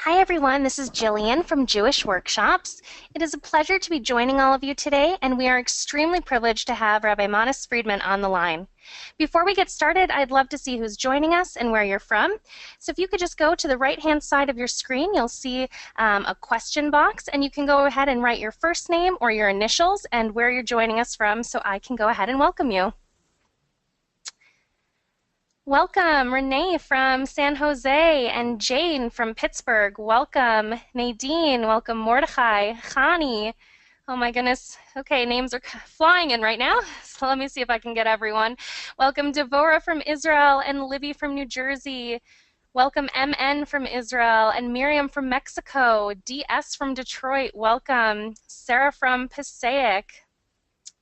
Hi everyone, this is Jillian from Jewish Workshops. It is a pleasure to be joining all of you today, and we are extremely privileged to have Rabbi Manis Friedman on the line. Before we get started, I'd love to see who's joining us and where you're from. So if you could just go to the right-hand side of your screen, you'll see a question box, and you can go ahead and write your first name or your initials and where you're joining us from so I can go ahead and welcome you. Welcome, Renee from San Jose and Jane from Pittsburgh. Welcome, Nadine. Welcome, Mordechai, Khani. Oh my goodness. Okay, names are flying in right now. So let me see if I can get everyone. Welcome, Devorah from Israel and Libby from New Jersey. Welcome, MN from Israel and Miriam from Mexico. DS from Detroit. Welcome. Sarah from Passaic.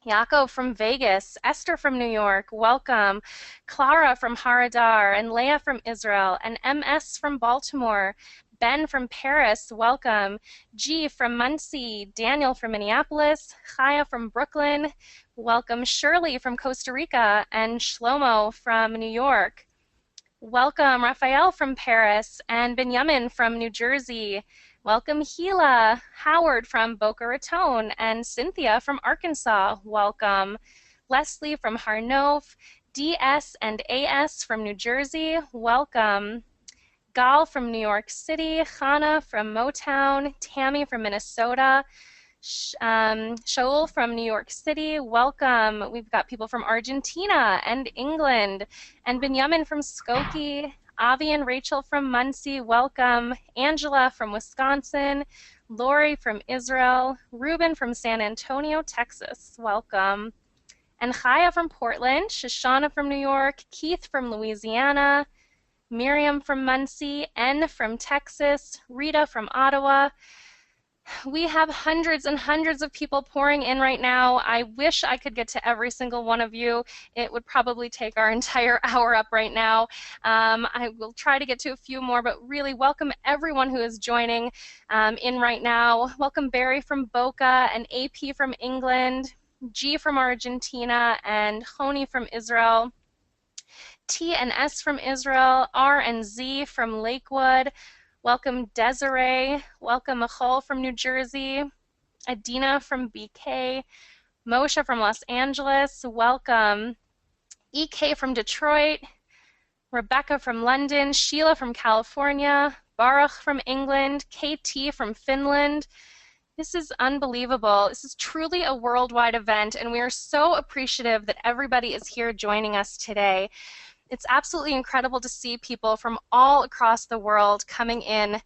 Yaakov from Vegas, Esther from New York, welcome, Clara from Haradar, and Leah from Israel, and MS from Baltimore, Ben from Paris, welcome, G from Muncie, Daniel from Minneapolis, Chaya from Brooklyn, welcome, Shirley from Costa Rica, and Shlomo from New York. Welcome, Raphael from Paris, and Benjamin from New Jersey. Welcome, Gila, Howard from Boca Raton, and Cynthia from Arkansas. Welcome. Leslie from Harnof, DS and AS from New Jersey. Welcome. Gal from New York City, Hannah from Motown, Tammy from Minnesota, Shaul from New York City. Welcome. We've got people from Argentina and England, and Benjamin from Skokie. Avi and Rachel from Muncie, welcome. Angela from Wisconsin, Lori from Israel, Ruben from San Antonio, Texas, welcome. And Chaya from Portland, Shoshana from New York, Keith from Louisiana, Miriam from Muncie, N from Texas, Rita from Ottawa. We have hundreds and hundreds of people pouring in right now. I wish I could get to every single one of you. It would probably take our entire hour up right now. I will try to get to a few more, but really welcome everyone who is joining in right now. Welcome Barry from Boca and AP from England, G from Argentina, and Honi from Israel. T and S from Israel, R and Z from Lakewood. Welcome Desiree, welcome Michal from New Jersey, Adina from BK, Moshe from Los Angeles, welcome, EK from Detroit, Rebecca from London, Sheila from California, Baruch from England, KT from Finland. This is unbelievable. This is truly a worldwide event, and we are so appreciative that everybody is here joining us today. It's absolutely incredible to see people from all across the world coming in,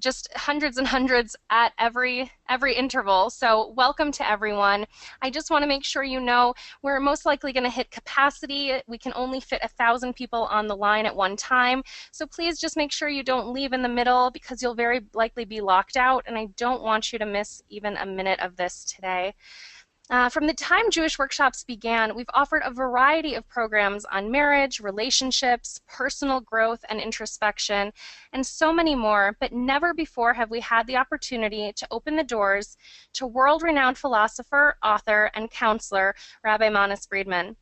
just hundreds and hundreds at every interval. So welcome to everyone. I just want to make sure you know we're most likely going to hit capacity. We can only fit 1,000 people on the line at one time. So please just make sure you don't leave in the middle because you'll very likely be locked out, and I don't want you to miss even a minute of this today. From the time Jewish Workshops began, we've offered a variety of programs on marriage, relationships, personal growth and introspection, and so many more, but never before have we had the opportunity to open the doors to world-renowned philosopher, author, and counselor, Rabbi Manis Friedman.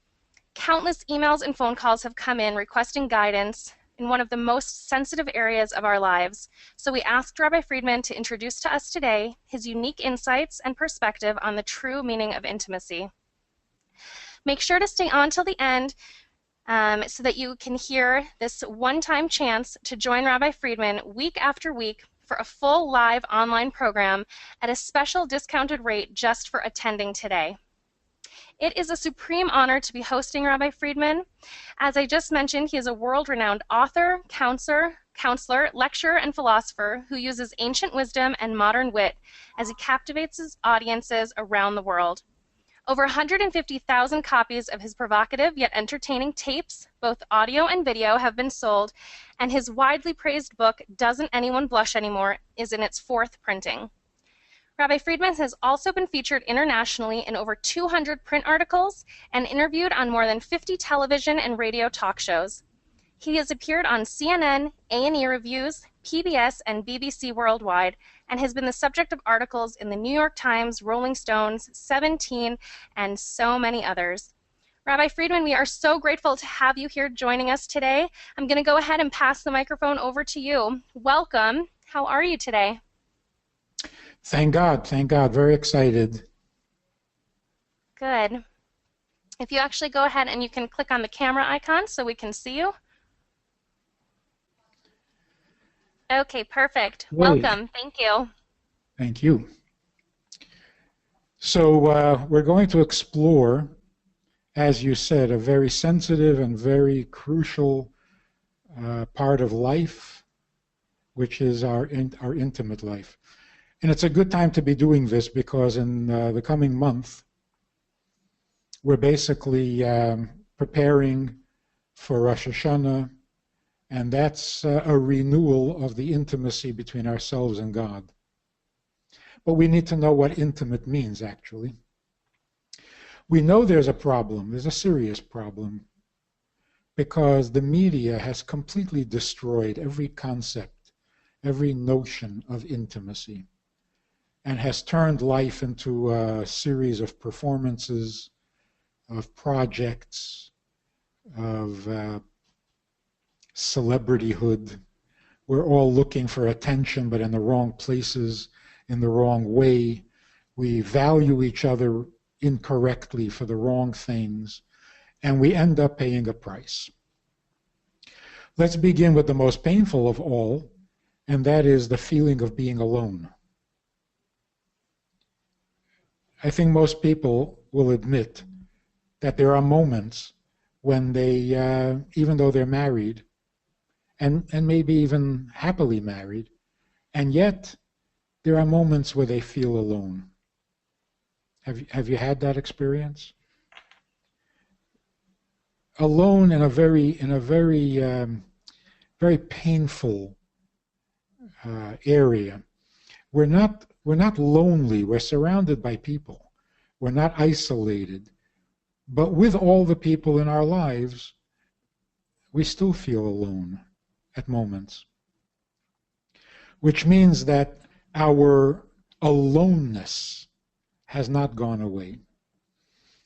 Countless emails and phone calls have come in requesting guidance in one of the most sensitive areas of our lives. So we asked Rabbi Friedman to introduce to us today his unique insights and perspective on the true meaning of intimacy. Make sure to stay on till the end so that you can hear this one-time chance to join Rabbi Friedman week after week for a full live online program at a special discounted rate just for attending today. It is a supreme honor to be hosting Rabbi Friedman. As I just mentioned, he is a world-renowned author, counselor, lecturer, and philosopher who uses ancient wisdom and modern wit as he captivates his audiences around the world. Over 150,000 copies of his provocative yet entertaining tapes, both audio and video, have been sold, and his widely praised book, Doesn't Anyone Blush Anymore, is in its 4th printing. Rabbi Friedman has also been featured internationally in over 200 print articles and interviewed on more than 50 television and radio talk shows. He has appeared on CNN, A&E Reviews, PBS, and BBC Worldwide, and has been the subject of articles in the New York Times, Rolling Stones, 17, and so many others. Rabbi Friedman, we are so grateful to have you here joining us today. I'm going to go ahead and pass the microphone over to you. Welcome. How are you today? Thank God, thank God. Very excited. Good. If you actually go ahead and you can click on the camera icon so we can see you. Okay, perfect. Great, Welcome. Thank you. thank you. So we're going to explore, as you said, a very sensitive and very crucial part of life, which is our intimate life. And it's a good time to be doing this because in the coming month, we're basically preparing for Rosh Hashanah, and that's a renewal of the intimacy between ourselves and God. But we need to know what intimate means, actually. We know there's a problem, there's a serious problem, because the media has completely destroyed every concept, every notion of intimacy, and has turned life into a series of performances, of projects, of celebrityhood. We're all looking for attention, but in the wrong places, in the wrong way. We value each other incorrectly for the wrong things, and we end up paying a price. Let's begin with the most painful of all, and that is the feeling of being alone. I think most people will admit that there are moments when they, even though they're married, and maybe even happily married, and yet there are moments where they feel alone. Have you had that experience? Alone in a very painful area. We're not lonely. We're surrounded by people. We're not isolated. But with all the people in our lives, we still feel alone at moments, which means that our aloneness has not gone away.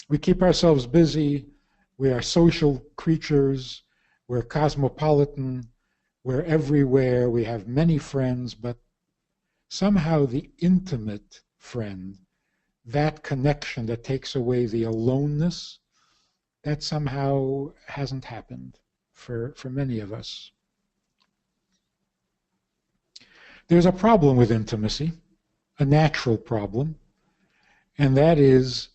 We keep ourselves busy. We are social creatures. We're cosmopolitan. We're everywhere. We have many friends, but somehow the intimate friend, that connection that takes away the aloneness, that somehow hasn't happened for many of us. There's a problem with intimacy, a natural problem, and that is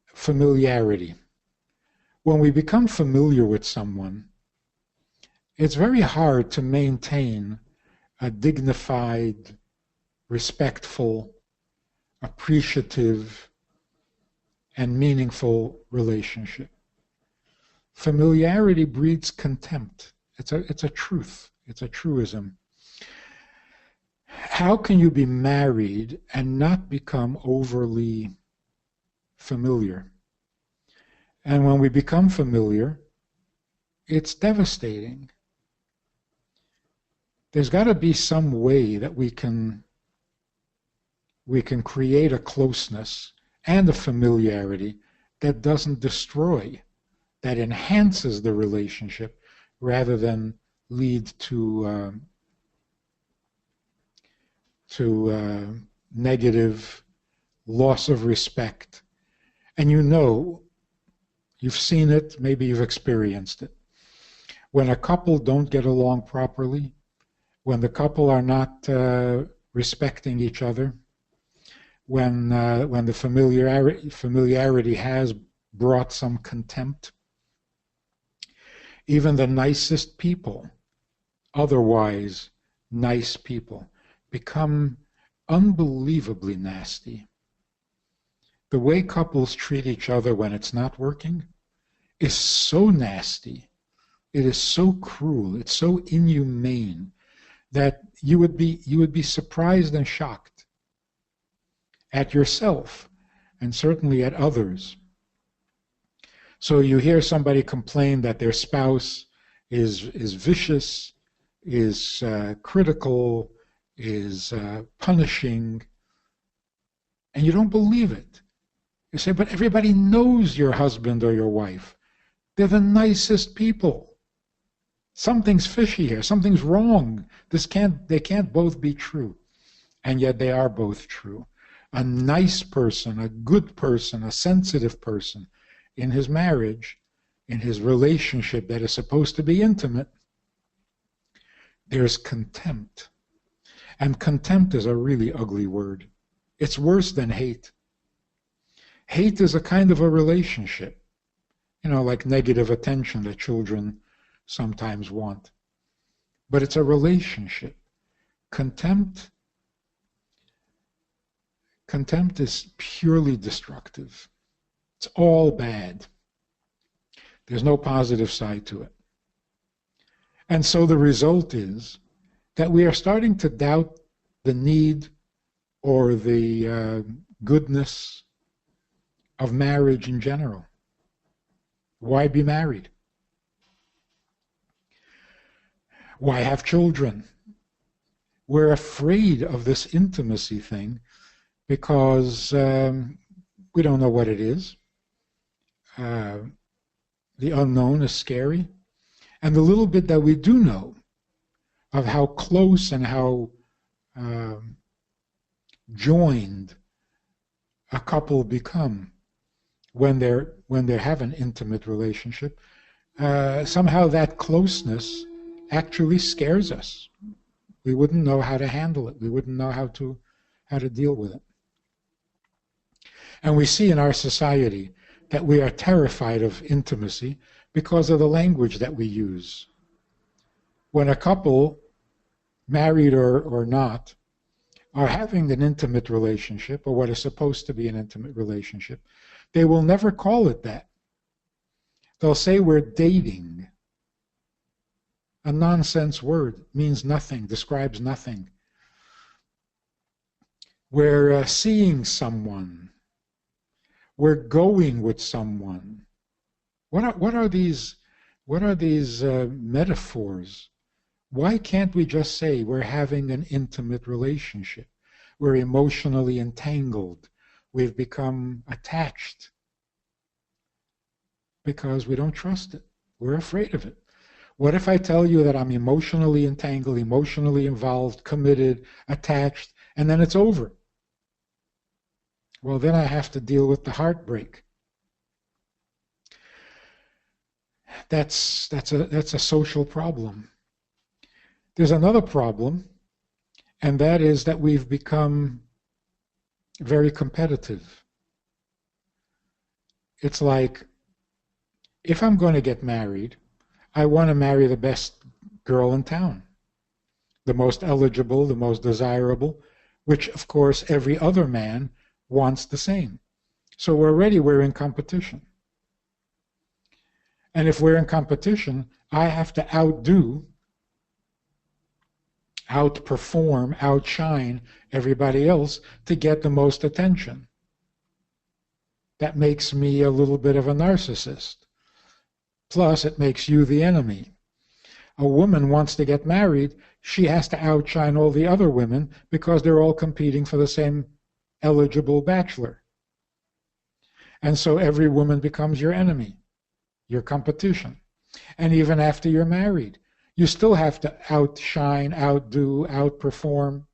familiarity. When we become familiar with someone, it's very hard to maintain a dignified, respectful, appreciative, and meaningful relationship. Familiarity breeds contempt. It's a truth. It's a truism. How can you be married and not become overly familiar? And when we become familiar, it's devastating. There's got to be some way that we can create a closeness and a familiarity that doesn't destroy, that enhances the relationship rather than lead to negative loss of respect. And you've seen it, maybe you've experienced it. When a couple don't get along properly, when the couple are not respecting each other, when the familiarity has brought some contempt, even the nicest people, otherwise nice people, become unbelievably nasty. The way couples treat each other when it's not working is so nasty. It is so cruel. It's so inhumane that you would be surprised and shocked at yourself and certainly at others. So you hear somebody complain that their spouse is vicious, is critical, is punishing, and you don't believe it. You say, but everybody knows your husband or your wife. They're the nicest people. Something's fishy here. Something's wrong. They can't both be true. And yet they are both true. A nice person, a good person, a sensitive person in his marriage, in his relationship that is supposed to be intimate, there's contempt. And contempt is a really ugly word. It's worse than hate. Hate is a kind of a relationship, like negative attention that children sometimes want. But it's a relationship. Contempt is purely destructive. It's all bad. There's no positive side to it. And so the result is that we are starting to doubt the need or the goodness of marriage in general. Why be married? Why have children? We're afraid of this intimacy thing because we don't know what it is. The unknown is scary. And the little bit that we do know of how close and how joined a couple become when they have an intimate relationship, somehow that closeness actually scares us. We wouldn't know how to handle it. We wouldn't know how to deal with it. And we see in our society that we are terrified of intimacy because of the language that we use. When a couple, married or not, are having an intimate relationship, or what is supposed to be an intimate relationship, they will never call it that. They'll say we're dating. A nonsense word, means nothing, describes nothing. We're seeing someone. We're going with someone. What are these metaphors? Why can't we just say we're having an intimate relationship? We're emotionally entangled. We've become attached because we don't trust it. We're afraid of it. What if I tell you that I'm emotionally entangled, emotionally involved, committed, attached, and then it's over? Well, then I have to deal with the heartbreak. That's a social problem. There's another problem, and that is that we've become very competitive. It's like, if I'm going to get married, I want to marry the best girl in town, the most eligible, the most desirable, which, of course, every other man wants the same. So we're in competition. And if we're in competition, I have to outdo, outperform, outshine everybody else to get the most attention. That makes me a little bit of a narcissist. Plus, it makes you the enemy. A woman wants to get married, she has to outshine all the other women because they're all competing for the same eligible bachelor. And so every woman becomes your enemy, your competition. And even after you're married, you still have to outshine, outdo, outperform.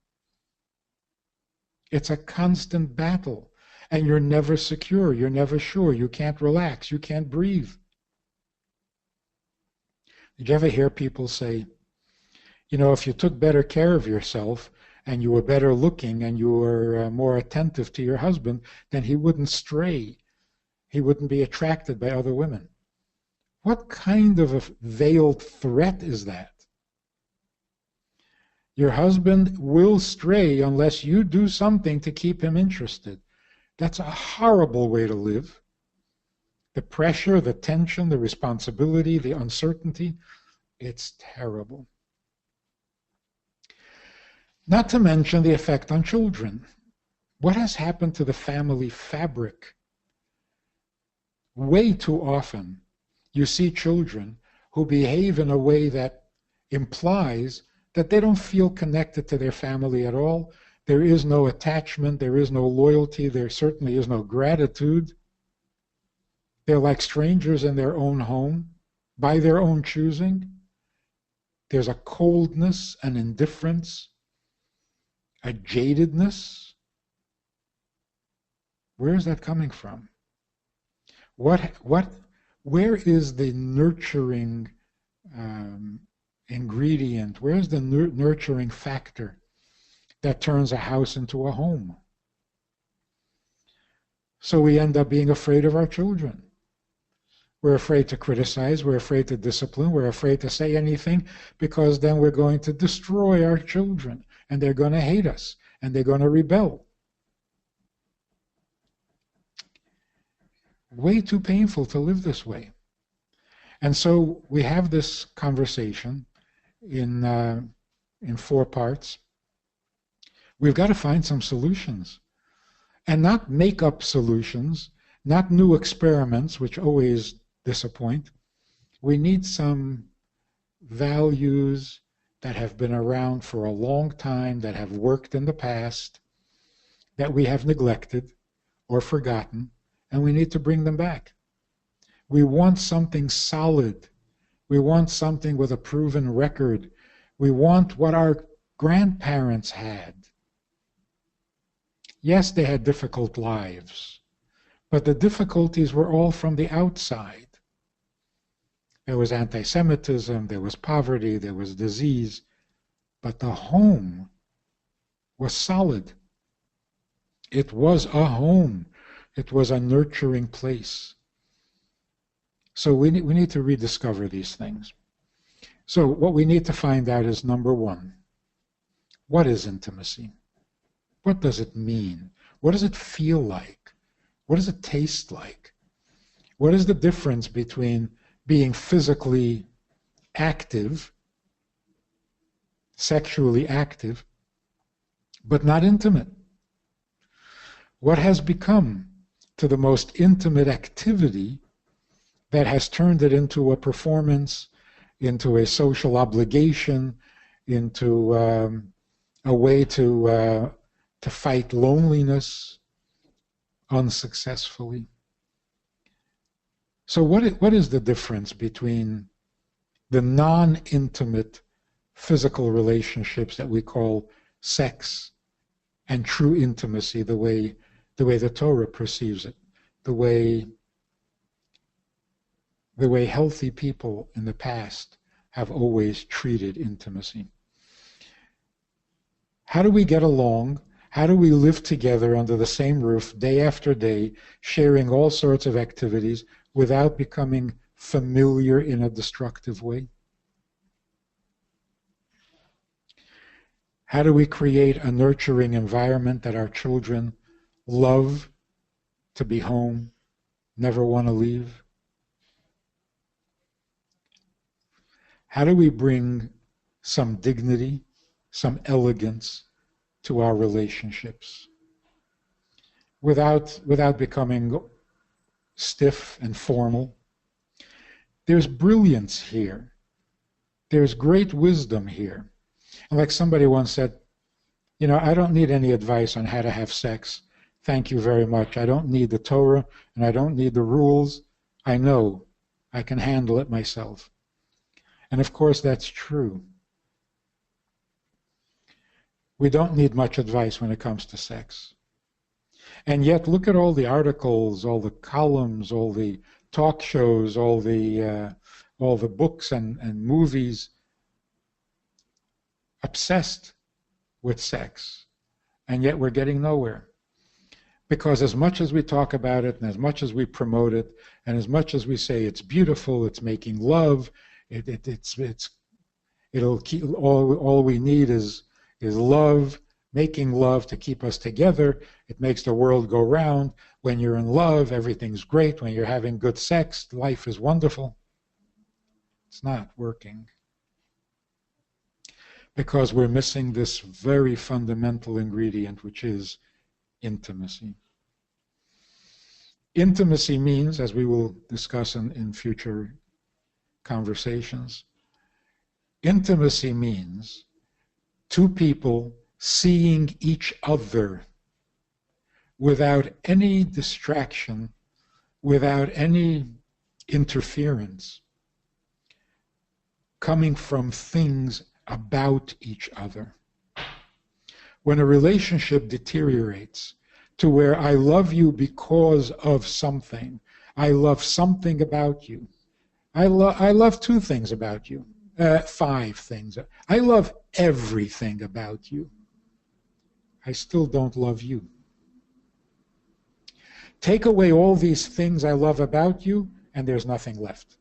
It's a constant battle. And you're never secure, you're never sure, you can't relax, you can't breathe. Did you ever hear people say, if you took better care of yourself and you were better looking and you were more attentive to your husband, then he wouldn't stray. He wouldn't be attracted by other women. What kind of a veiled threat is that? Your husband will stray unless you do something to keep him interested. That's a horrible way to live. The pressure, the tension, the responsibility, the uncertainty, it's terrible. Not to mention the effect on children. What has happened to the family fabric? Way too often, you see children who behave in a way that implies that they don't feel connected to their family at all. There is no attachment, there is no loyalty, there certainly is no gratitude. They're like strangers in their own home, by their own choosing. There's a coldness, an indifference, a jadedness. Where is that coming from? Where is the nurturing ingredient? Where's the nurturing factor that turns a house into a home? So we end up being afraid of our children. We're afraid to criticize, we're afraid to discipline, we're afraid to say anything, because then we're going to destroy our children, and they're going to hate us, and they're going to rebel. Way too painful to live this way. And so we have this conversation in 4 parts. We've got to find some solutions, and not make up solutions, not new experiments, which always disappoint. We need some values that have been around for a long time, that have worked in the past, that we have neglected or forgotten, and we need to bring them back. We want something solid. We want something with a proven record. We want what our grandparents had. Yes, they had difficult lives, but the difficulties were all from the outside. There was anti-Semitism, there was poverty, there was disease, but the home was solid. It was a home. It was a nurturing place. So we need to rediscover these things. So what we need to find out is, number 1, what is intimacy? What does it mean? What does it feel like? What does it taste like? What is the difference between being physically active, sexually active, but not intimate? What has become to the most intimate activity that has turned it into a performance, into a social obligation, into a way to fight loneliness unsuccessfully? So what is the difference between the non-intimate physical relationships that we call sex and true intimacy, the way the Torah perceives it, the way healthy people in the past have always treated intimacy? How do we get along? How do we live together under the same roof day after day, sharing all sorts of activities without becoming familiar in a destructive way? How do we create a nurturing environment that our children love to be home, never want to leave? How do we bring some dignity, some elegance to our relationships without becoming stiff and formal? There's brilliance here. There's great wisdom here. And like somebody once said, I don't need any advice on how to have sex. Thank you very much. I don't need the Torah, and I don't need the rules. I know I can handle it myself. And of course, that's true. We don't need much advice when it comes to sex. And yet, look at all the articles, all the columns, all the talk shows, all the books and movies obsessed with sex. And yet we're getting nowhere. Because as much as we talk about it, and as much as we promote it, and as much as we say it's beautiful, it's making love, it'll keep, all we need is love, making love to keep us together. It makes the world go round. When you're in love, everything's great. When you're having good sex, life is wonderful. It's not working. Because we're missing this very fundamental ingredient, which is intimacy. Intimacy means, as we will discuss in future conversations, intimacy means two people seeing each other without any distraction, without any interference, coming from things about each other. When a relationship deteriorates to where I love you because of something, I love something about you. I love two things about you, five things. I love everything about you. I still don't love you. Take away all these things I love about you, and there's nothing left.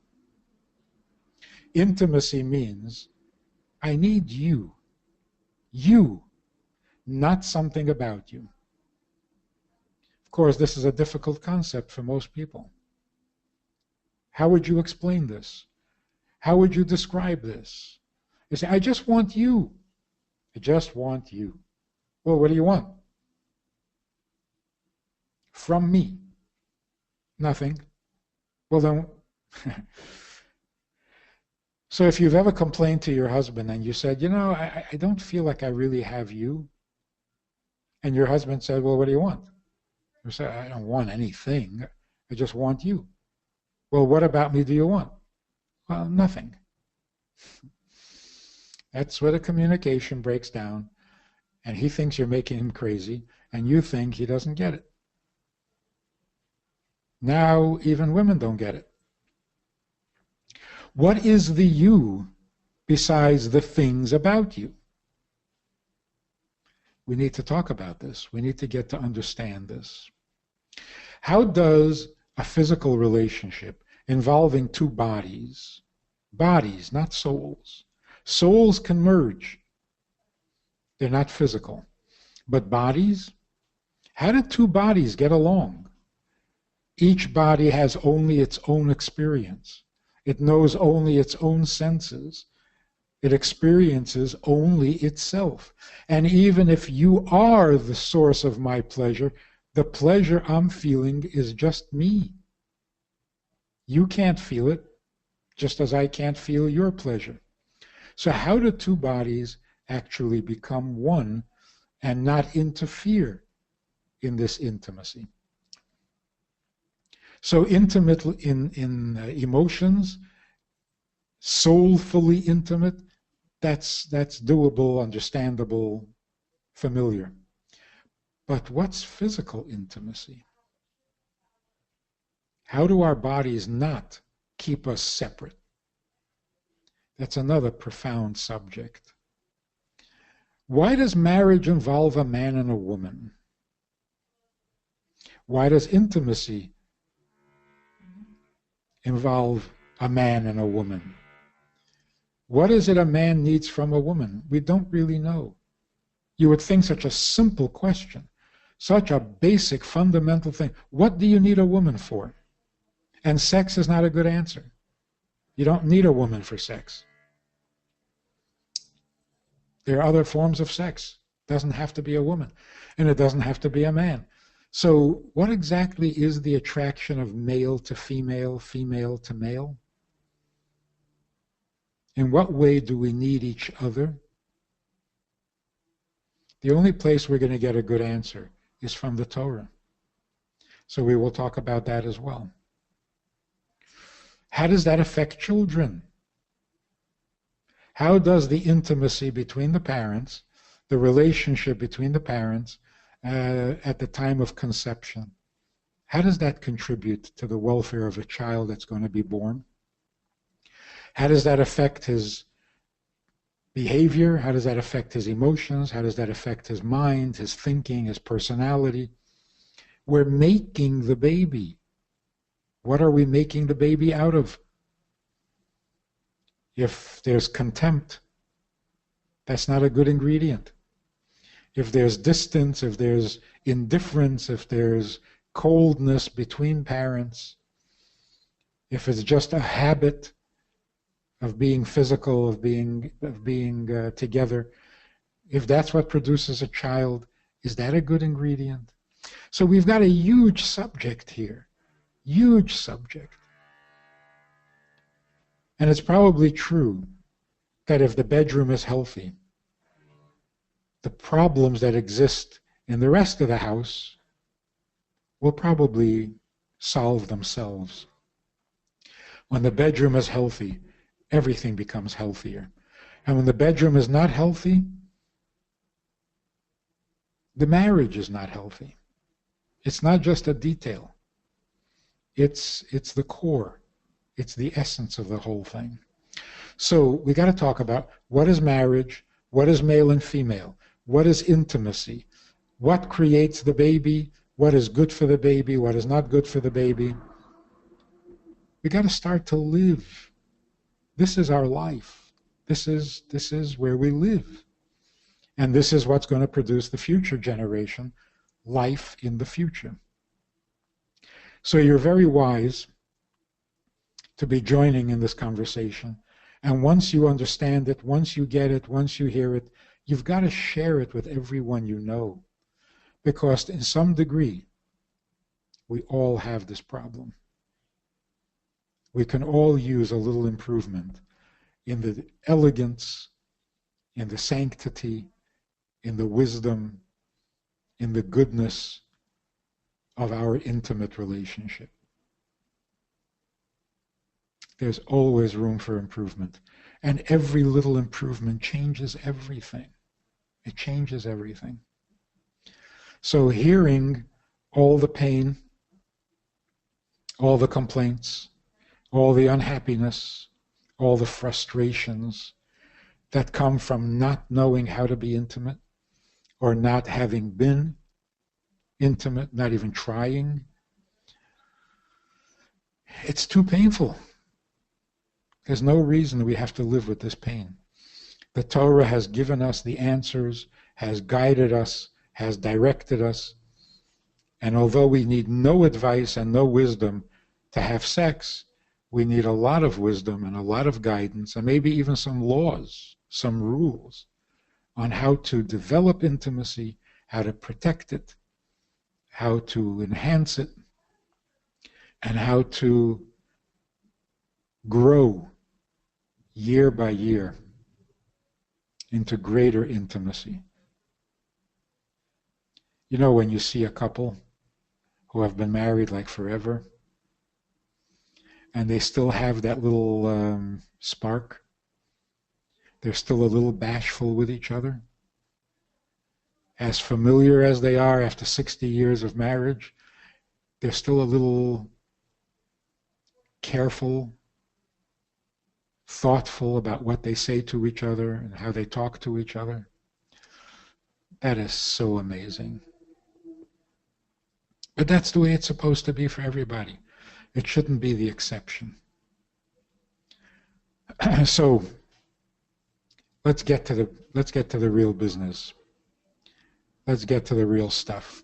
Intimacy means I need you. You, not something about you. Of course, this is a difficult concept for most people. How would you explain this? How would you describe this? You say, I just want you. I just want you. Well, what do you want? From me? Nothing. Well, then, so if you've ever complained to your husband and you said, you know, I don't feel like I really have you, and your husband said, well, what do you want? You say, I don't want anything. I just want you. Well, what about me do you want? Well, nothing. That's where the communication breaks down, and he thinks you're making him crazy, and you think he doesn't get it. Now, even women don't get it. What is the you besides the things about you? We need to talk about this. We need to get to understand this. How does a physical relationship involving two bodies, not souls, souls can merge. They're not physical. But bodies, how did two bodies get along? Each body has only its own experience. It knows only its own senses. It experiences only itself. And even if you are the source of my pleasure, the pleasure I'm feeling is just me. You can't feel it, just as I can't feel your pleasure. So how do two bodies actually become one and not interfere in this intimacy? So intimate in emotions, soulfully intimate, that's doable, understandable, familiar. But what's physical intimacy? How do our bodies not keep us separate? That's another profound subject. Why does marriage involve a man and a woman? Why does intimacy involve a man and a woman? What is it a man needs from a woman? We don't really know. You would think such a simple question, such a basic, fundamental thing. What do you need a woman for? And sex is not a good answer. You don't need a woman for sex. There are other forms of sex. It doesn't have to be a woman, and it doesn't have to be a man. So what exactly is the attraction of male to female, female to male? In what way do we need each other? The only place we're going to get a good answer is from the Torah. So we will talk about that as well. How does that affect children? How does the intimacy between the parents, the relationship between the parents at the time of conception, how does that contribute to the welfare of a child that's going to be born? How does that affect his behavior? How does that affect his emotions? How does that affect his mind, his thinking, his personality? We're making the baby. What are we making the baby out of? If there's contempt, that's not a good ingredient. If there's distance, if there's indifference, if there's coldness between parents, if it's just a habit of being physical, of being together, if that's what produces a child, is that a good ingredient? So we've got a huge subject here, huge subject. And it's probably true that if the bedroom is healthy, the problems that exist in the rest of the house will probably solve themselves. When the bedroom is healthy, everything becomes healthier. And when the bedroom is not healthy, the marriage is not healthy. It's not just a detail. It's the core. It's the essence of the whole thing. So we got to talk about what is marriage, what is male and female, what is intimacy, what creates the baby, what is good for the baby, what is not good for the baby. We got to start to live. This is our life. This is where we live. And this is what's going to produce the future generation, life in the future. So you're very wise to be joining in this conversation. And once you understand it, once you get it, once you hear it, you've got to share it with everyone you know. Because in some degree, we all have this problem. We can all use a little improvement in the elegance, in the sanctity, in the wisdom, in the goodness of our intimate relationship. There's always room for improvement. And every little improvement changes everything. It changes everything. So hearing all the pain, all the complaints, all the unhappiness, all the frustrations that come from not knowing how to be intimate or not having been intimate, not even trying, it's too painful. There's no reason we have to live with this pain. The Torah has given us the answers, has guided us, has directed us. And although we need no advice and no wisdom to have sex, we need a lot of wisdom and a lot of guidance and maybe even some laws, some rules on how to develop intimacy, how to protect it, how to enhance it, and how to grow year by year into greater intimacy. You know, when you see a couple who have been married like forever, and they still have that little spark, they're still a little bashful with each other. As familiar as they are after 60 years of marriage, they're still a little careful, thoughtful about what they say to each other and how they talk to each other. That is so amazing. But that's the way it's supposed to be for everybody. It shouldn't be the exception. So let's get to the real business. Let's get to the real stuff.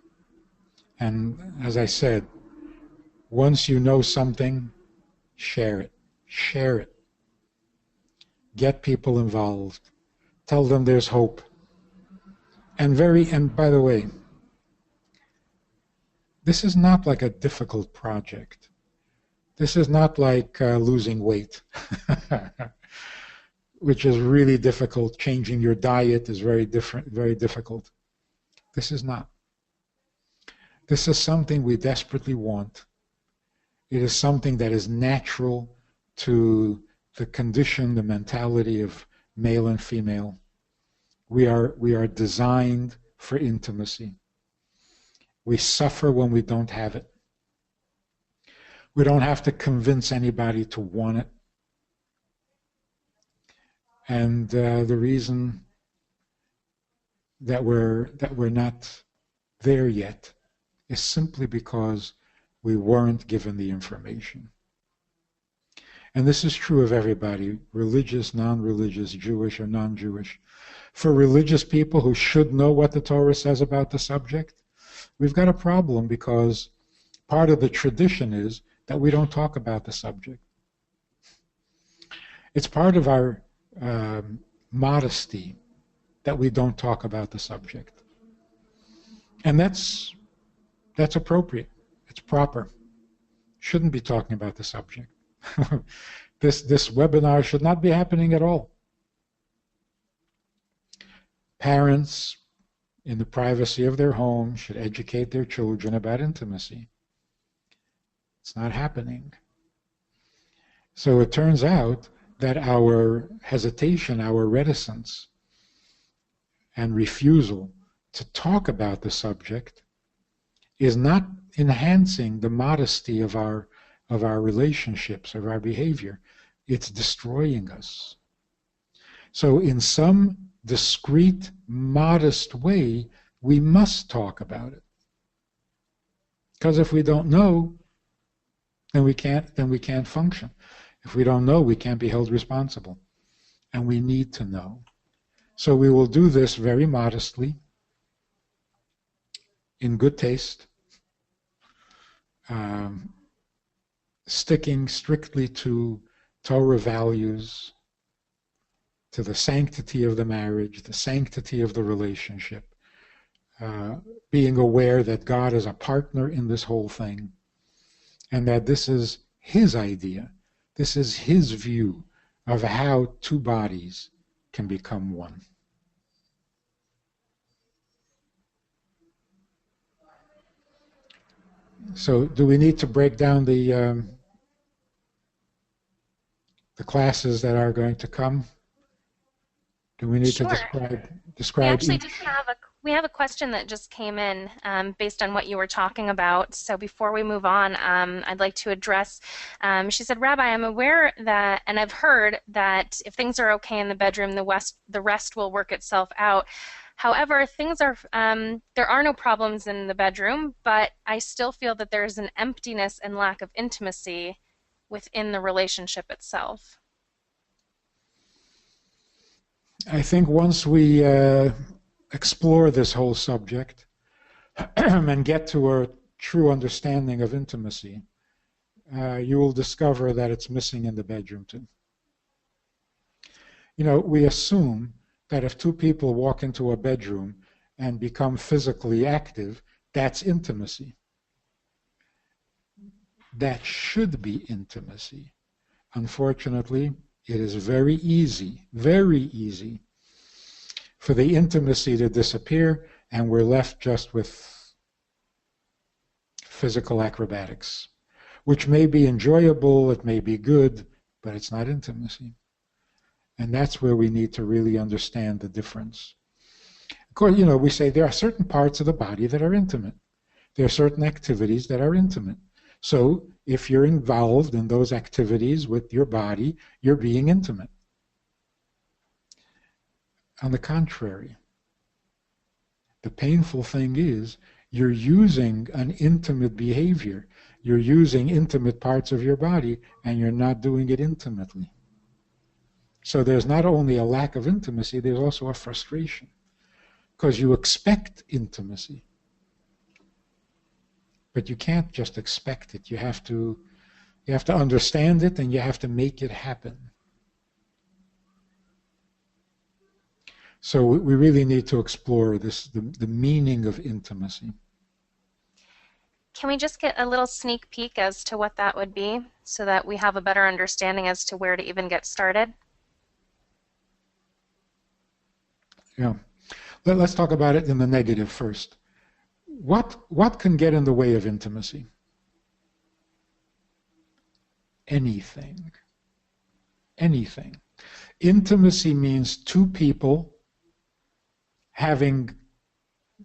And as I said, once you know something, share it. Share it. Get people involved. Tell them there's hope. And by the way, this is not like a difficult project. This is not like losing weight, which is really difficult. Changing your diet is very difficult. This is not. This is something we desperately want. It is something that is natural to the condition, the mentality of male and female. We are designed for intimacy. We suffer when we don't have it. We don't have to convince anybody to want it. And the reason that we're not there yet is simply because we weren't given the information. And this is true of everybody, religious, non-religious, Jewish or non-Jewish. For religious people who should know what the Torah says about the subject, we've got a problem because part of the tradition is that we don't talk about the subject. It's part of our modesty that we don't talk about the subject. And that's appropriate. It's proper. Shouldn't be talking about the subject. This webinar should not be happening at all. Parents, in the privacy of their home, should educate their children about intimacy. It's not happening. So it turns out that our hesitation, our reticence, and refusal to talk about the subject is not enhancing the modesty of our relationships, of our behavior. It's destroying us. So in some discreet, modest way, we must talk about it. Because if we don't know, then we can't function. If we don't know, we can't be held responsible. And we need to know. So we will do this very modestly, in good taste, sticking strictly to Torah values, to the sanctity of the marriage, the sanctity of the relationship, being aware that God is a partner in this whole thing, and that this is His idea, this is His view of how two bodies can become one. So do we need to break down the classes that are going to come? Do we need to Sure. We describe actually each? just have a question that just came in based on what you were talking about. So before we move on, I'd like to address. She said, "Rabbi, I'm aware that, and I've heard that if things are okay in the bedroom, the rest will work itself out. However, there are no problems in the bedroom, but I still feel that there's an emptiness and lack of intimacy within the relationship itself." I think once we explore this whole subject and get to a true understanding of intimacy, you will discover that it's missing in the bedroom too. You know, we assume that if two people walk into a bedroom and become physically active, that's intimacy. That should be intimacy. Unfortunately, it is very easy for the intimacy to disappear, and we're left just with physical acrobatics, which may be enjoyable, it may be good, but it's not intimacy. And that's where we need to really understand the difference. Of course, you know, we say there are certain parts of the body that are intimate. There are certain activities that are intimate. So if you're involved in those activities with your body, you're being intimate. On the contrary, the painful thing is you're using an intimate behavior. You're using intimate parts of your body, and you're not doing it intimately. So there's not only a lack of intimacy, there's also a frustration, because you expect intimacy. But you can't just expect it. You have to understand it, and you have to make it happen. So we really need to explore this, the meaning of intimacy. Can we just get a little sneak peek as to what that would be so that we have a better understanding as to where to even get started? Yeah. Let's talk about it in the negative first. What can get in the way of intimacy? Anything. Anything. Intimacy means two people having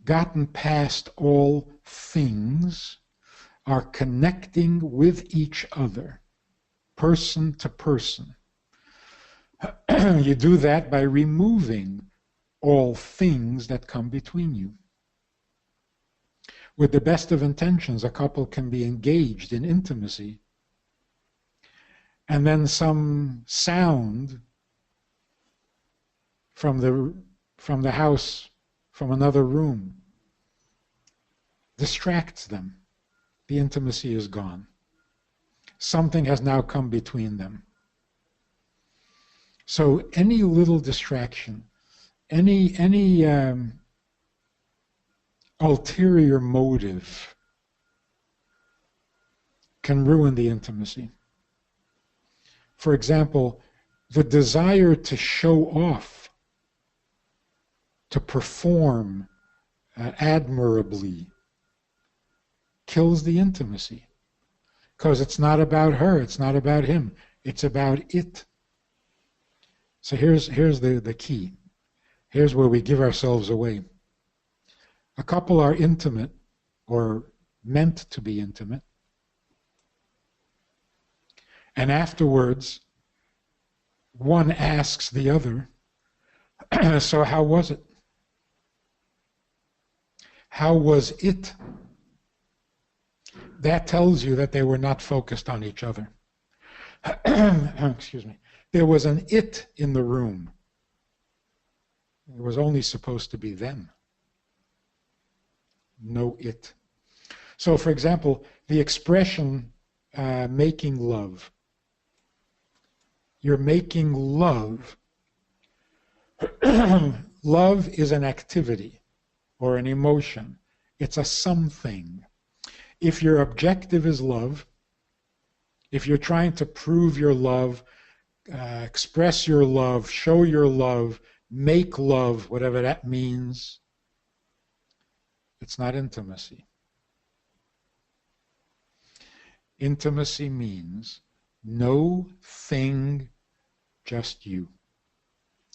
gotten past all things are connecting with each other, person to person. You do that by removing all things that come between you. With the best of intentions, a couple can be engaged in intimacy, and then some sound from the house, from another room, distracts them. The intimacy is gone. Something has now come between them. So any little distraction, any ulterior motive can ruin the intimacy. For example, the desire to show off, to perform, admirably, kills the intimacy. Because it's not about her, it's not about him, it's about it. So here's the key. Here's where we give ourselves away. A couple are intimate, or meant to be intimate, and afterwards, one asks the other, so how was it? How was it? That tells you that they were not focused on each other. Excuse me. There was an it in the room. It was only supposed to be them. No it. So, for example, the expression making love. You're making love. Love is an activity or an emotion. It's a something. If your objective is love, if you're trying to prove your love, express your love, show your love, make love, whatever that means, it's not intimacy. Intimacy means no thing, just you.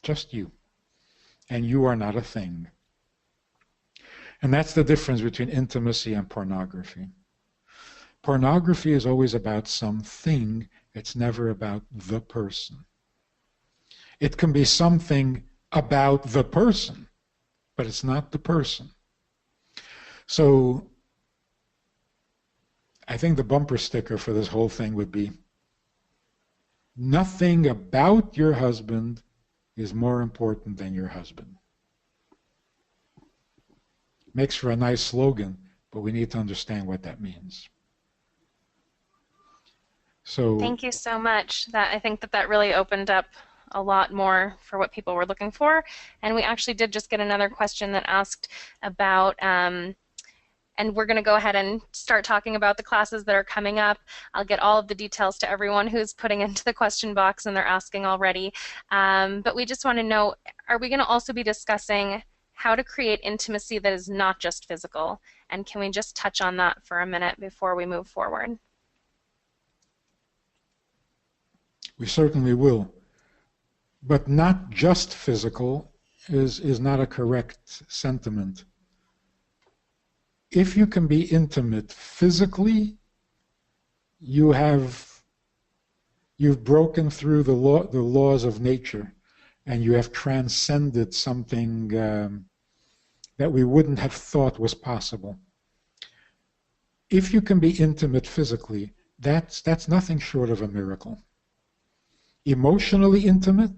Just you. And you are not a thing. And that's the difference between intimacy and pornography. Pornography is always about something, it's never about the person. It can be something about the person, but it's not the person. So I think the bumper sticker for this whole thing would be, nothing about your husband is more important than your husband. Makes for a nice slogan, but we need to understand what that means. So thank you so much. I think that really opened up a lot more for what people were looking for. And we actually did just get another question that asked about, and we're going to go ahead and start talking about the classes that are coming up. I'll get all of the details to everyone who's putting into the question box and they're asking already. But we just want to know, are we going to also be discussing how to create intimacy that is not just physical? And can we just touch on that for a minute before we move forward? we certainly will. But not just physical is not a correct sentiment. If you can be intimate physically, you've broken through the laws of nature, and you have transcended something that we wouldn't have thought was possible. If you can be intimate physically, that's nothing short of a miracle. Emotionally intimate,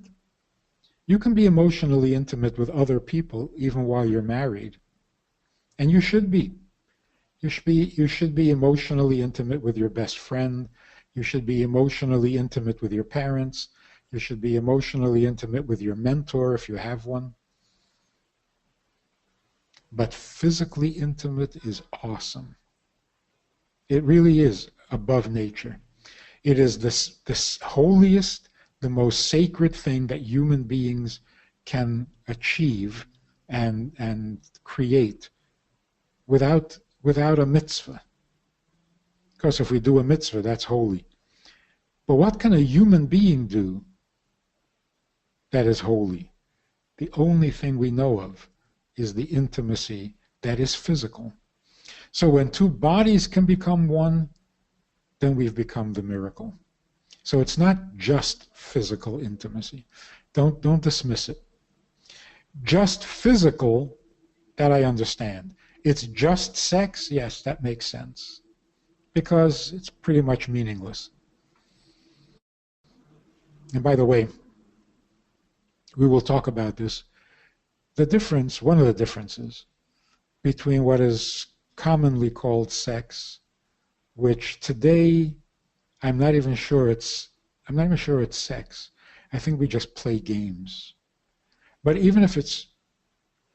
you can be emotionally intimate with other people even while you're married, and you should be. You should be emotionally intimate with your best friend. You should be emotionally intimate with your parents. You should be emotionally intimate with your mentor if you have one. But physically intimate is awesome. It really is above nature. It is this holiest, the most sacred thing that human beings can achieve and create without a mitzvah. Because if we do a mitzvah, that's holy. But what can a human being do that is holy? The only thing we know of is the intimacy that is physical. So when two bodies can become one, then we've become the miracle. So it's not just physical intimacy. Don't dismiss it. Just physical, that I understand. It's just sex, yes, that makes sense. Because it's pretty much meaningless. And by the way, we will talk about this. The difference, one of the differences between what is commonly called sex, which today I'm not even sure it's sex. I think we just play games. But even if it's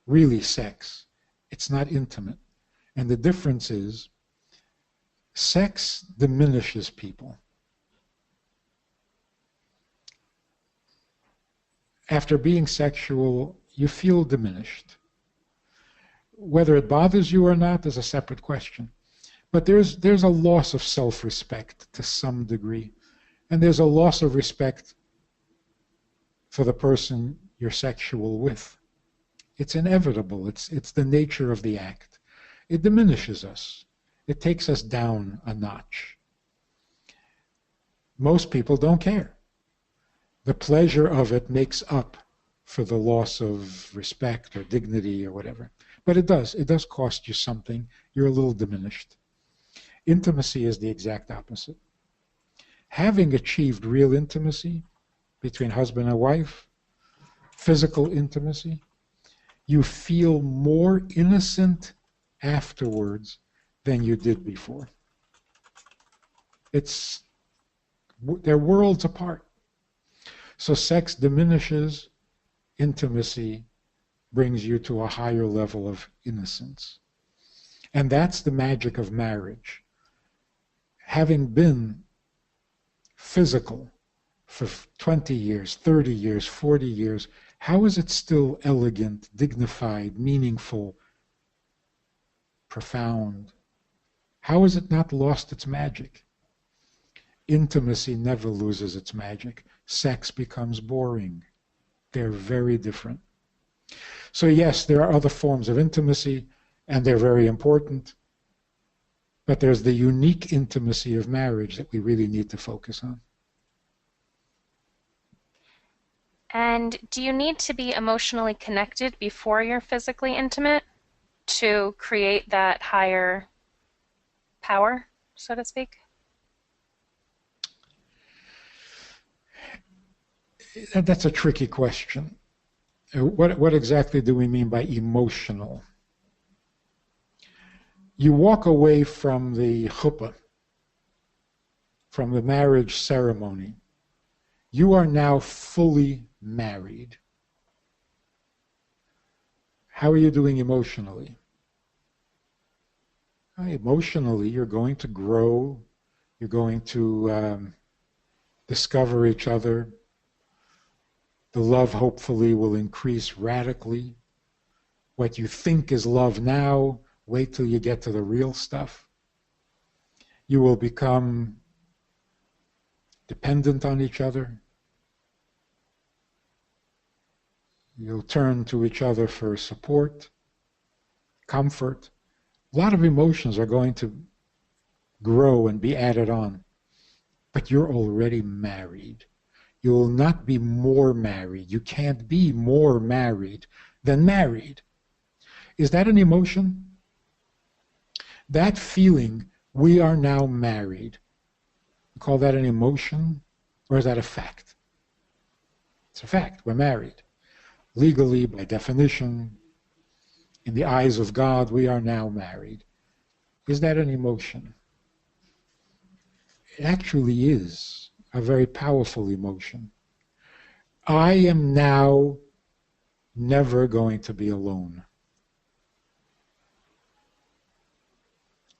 really sex, it's not intimate. And the difference is sex diminishes people. After being sexual, you feel diminished. Whether it bothers you or not is a separate question. But there's a loss of self-respect to some degree, and there's a loss of respect for the person you're sexual with. It's inevitable. It's the nature of the act. It diminishes us. It takes us down a notch. Most people don't care. The pleasure of it makes up for the loss of respect or dignity or whatever. But it does cost you something. You're a little diminished. Intimacy is the exact opposite. Having achieved real intimacy between husband and wife, physical intimacy, you feel more innocent afterwards than you did before. They're worlds apart. So sex diminishes, intimacy brings you to a higher level of innocence. And that's the magic of marriage. Having been physical for 20 years, 30 years, 40 years, how is it still elegant, dignified, meaningful, profound? How has it not lost its magic? Intimacy never loses its magic. Sex becomes boring. They're very different. So yes, there are other forms of intimacy, and they're very important. But there's the unique intimacy of marriage that we really need to focus on. And do you need to be emotionally connected before you're physically intimate to create that higher power, so to speak? That's a tricky question. What exactly do we mean by emotional? You walk away from the chuppah, from the marriage ceremony. You are now fully married. How are you doing emotionally? Emotionally, you're going to grow. You're going to discover each other. The love hopefully will increase radically. What you think is love now, wait till you get to the real stuff. You will become dependent on each other. You'll turn to each other for support, comfort. A lot of emotions are going to grow and be added on. But you're already married. You will not be more married. You can't be more married than married. Is that an emotion? That feeling, we are now married. You call that an emotion, or is that a fact? It's a fact. We're married. Legally, by definition, in the eyes of God, we are now married. Is that an emotion? It actually is a very powerful emotion. I am now never going to be alone.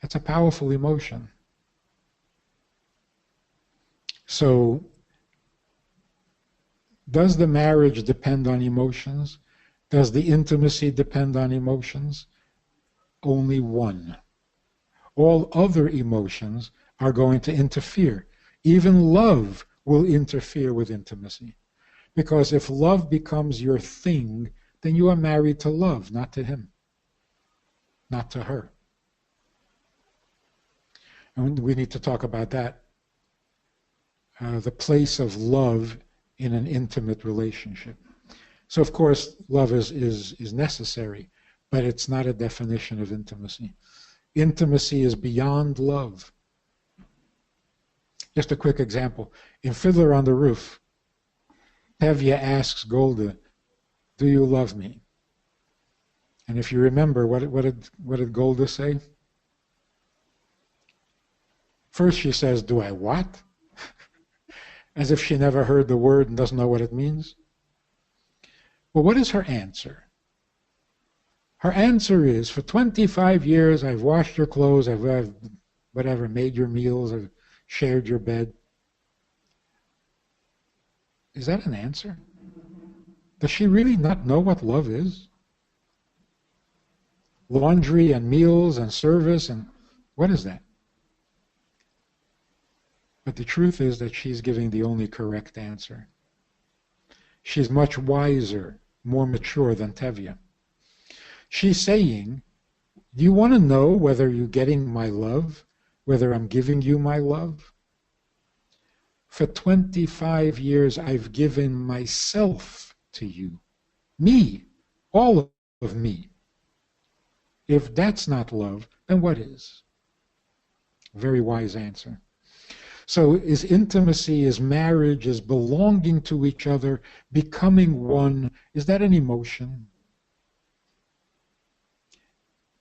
That's a powerful emotion. So, does the marriage depend on emotions? Does the intimacy depend on emotions? Only one. All other emotions are going to interfere. Even love will interfere with intimacy. Because if love becomes your thing, then you are married to love, not to him, not to her. And we need to talk about that. The place of love in an intimate relationship. So of course, love is necessary, but it's not a definition of intimacy. Intimacy is beyond love. Just a quick example. In Fiddler on the Roof, Tevye asks Golda, "Do you love me?" And if you remember, what did Golda say? First she says, "Do I what?" As if she never heard the word and doesn't know what it means. Well, what is her answer? Her answer is, for 25 years I've washed your clothes, I've whatever, made your meals, I've shared your bed. Is that an answer? Does she really not know what love is? laundry and meals and service, and what is that? But the truth is that she's giving the only correct answer. She's much wiser, more mature than Tevye. She's saying, do you want to know whether you're getting my love, whether I'm giving you my love? For 25 years, I've given myself to you. Me, all of me. If that's not love, then what is? Very wise answer. So is intimacy, is marriage, is belonging to each other, becoming one, is that an emotion?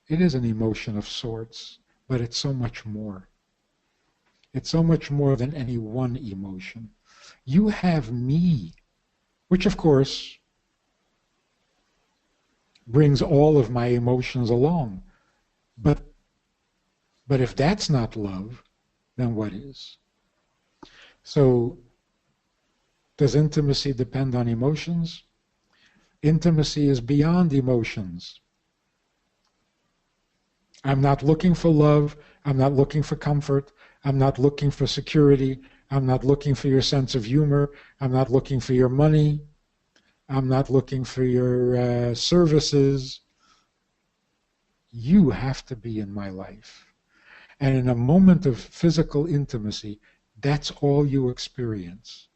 It is an emotion of sorts, but it's so much more. It's so much more than any one emotion. You have me, which of course brings all of my emotions along. But if that's not love, then what is? So does intimacy depend on emotions? Intimacy is beyond emotions. I'm not looking for love. I'm not looking for comfort. I'm not looking for security. I'm not looking for your sense of humor. I'm not looking for your money. I'm not looking for your services. You have to be in my life. And in a moment of physical intimacy, that's all you experience.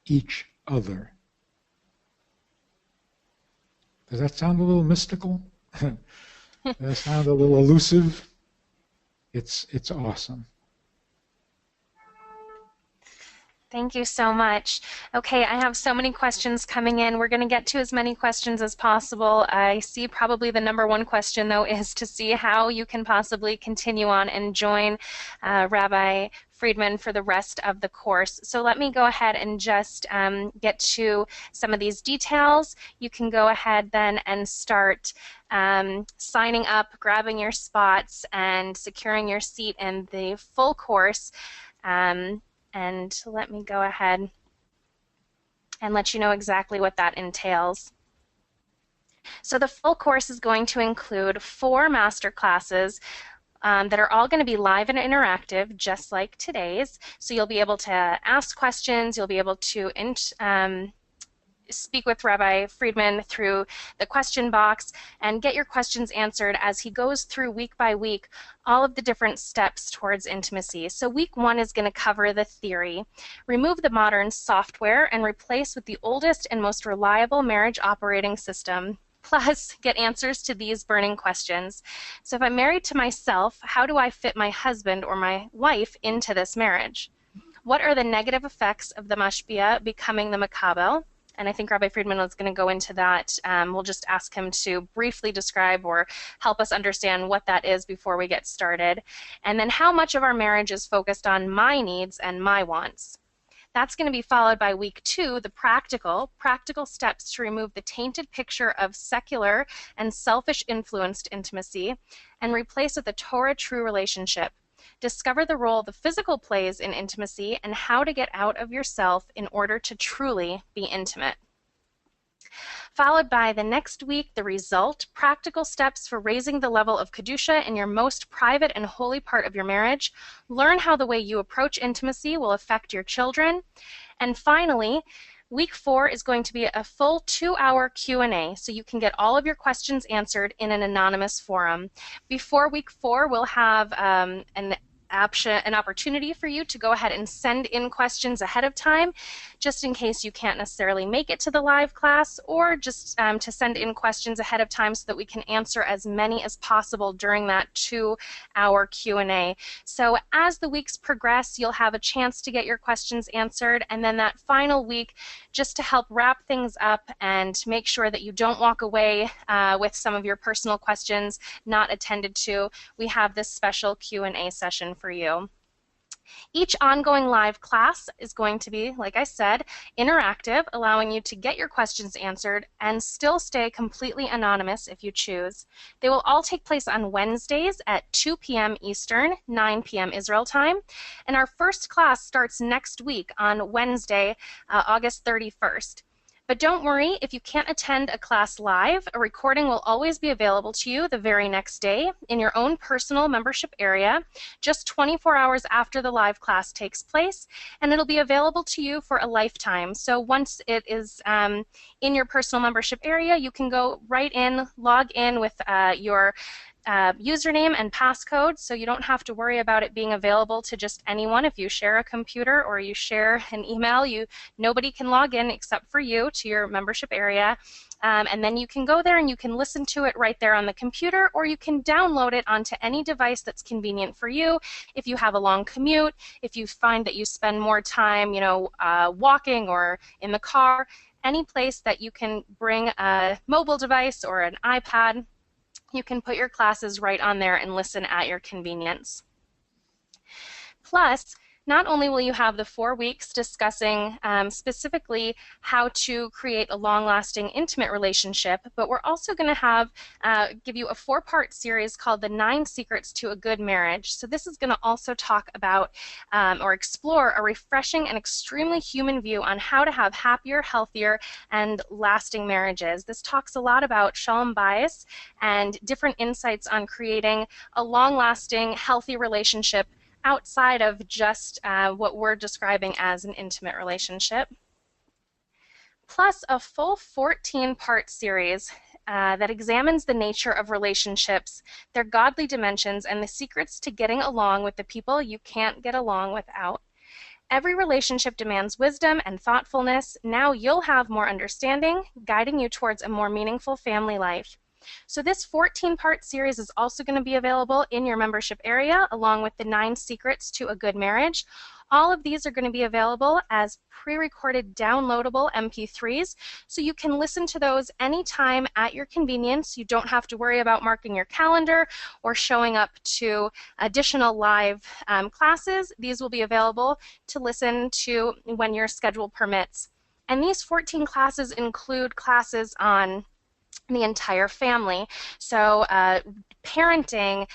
Each other. Does that sound a little mystical? Does that sound a little elusive? It's awesome. Thank you so much. Okay, I have so many questions coming in. We're going to get to as many questions as possible. I see probably the number one question, though, is to see how you can possibly continue on and join Rabbi Friedman for the rest of the course. So let me go ahead and just get to some of these details. You can go ahead then and start signing up, grabbing your spots, and securing your seat in the full course. And let me go ahead and let you know exactly what that entails. So the full course is going to include 4 master classes that are all going to be live and interactive, just like today's. So you'll be able to ask questions, you'll be able to speak with Rabbi Friedman through the question box and get your questions answered as he goes through week by week all of the different steps towards intimacy. So week 1 is going to cover the theory, remove the modern software and replace with the oldest and most reliable marriage operating system, plus get answers to these burning questions. So if I'm married to myself, how do I fit my husband or my wife into this marriage? What are the negative effects of the mashpia becoming the makabel? And I think Rabbi Friedman is going to go into that. We'll just ask him to briefly describe or help us understand what that is before we get started. And then how much of our marriage is focused on my needs and my wants. That's going to be followed by week 2, the practical steps to remove the tainted picture of secular and selfish influenced intimacy and replace with a Torah true relationship. Discover the role the physical plays in intimacy and how to get out of yourself in order to truly be intimate. Followed by the next week, the result, practical steps for raising the level of Kedusha in your most private and holy part of your marriage. Learn how the way you approach intimacy will affect your children. And finally, week 4 is going to be a full 2-hour Q&A, so you can get all of your questions answered in an anonymous forum. Before week 4, we'll have an opportunity for you to go ahead and send in questions ahead of time, just in case you can't necessarily make it to the live class, or just to send in questions ahead of time so that we can answer as many as possible during that 2-hour Q&A. So as the weeks progress, you'll have a chance to get your questions answered, and then that final week, just to help wrap things up and make sure that you don't walk away with some of your personal questions not attended to, we have this special Q&A session for you. Each ongoing live class is going to be, like I said, interactive, allowing you to get your questions answered and still stay completely anonymous if you choose. They will all take place on Wednesdays at 2 p.m. Eastern, 9 p.m. Israel time, and our first class starts next week on Wednesday, August 31st. But don't worry, if you can't attend a class live, a recording will always be available to you the very next day in your own personal membership area, just 24 hours after the live class takes place, and it'll be available to you for a lifetime. So once it is in your personal membership area, you can go right in, log in with your username and passcode, so you don't have to worry about it being available to just anyone. If you share a computer or you share an email, nobody can log in except for you to your membership area. And then you can go there and you can listen to it right there on the computer, or you can download it onto any device that's convenient for you. If you have a long commute, if you find that you spend more time, walking or in the car, any place that you can bring a mobile device or an iPad, you can put your classes right on there and listen at your convenience. Plus, not only will you have the 4 weeks discussing specifically how to create a long-lasting intimate relationship, but we're also going to give you a 4-part series called The 9 Secrets to a Good Marriage. So this is going to also talk about or explore a refreshing and extremely human view on how to have happier, healthier, and lasting marriages. This talks a lot about shalom bayis and different insights on creating a long-lasting, healthy relationship outside of just what we're describing as an intimate relationship. Plus a full 14-part series that examines the nature of relationships, their godly dimensions, and the secrets to getting along with the people you can't get along without. Every relationship demands wisdom and thoughtfulness. Now you'll have more understanding, guiding you towards a more meaningful family life. So this 14-part series is also going to be available in your membership area, along with the 9 Secrets to a Good Marriage. All of these are going to be available as pre-recorded downloadable MP3s, so you can listen to those anytime at your convenience. You don't have to worry about marking your calendar or showing up to additional live classes. These will be available to listen to when your schedule permits. And these 14 classes include classes on the entire family. So parenting,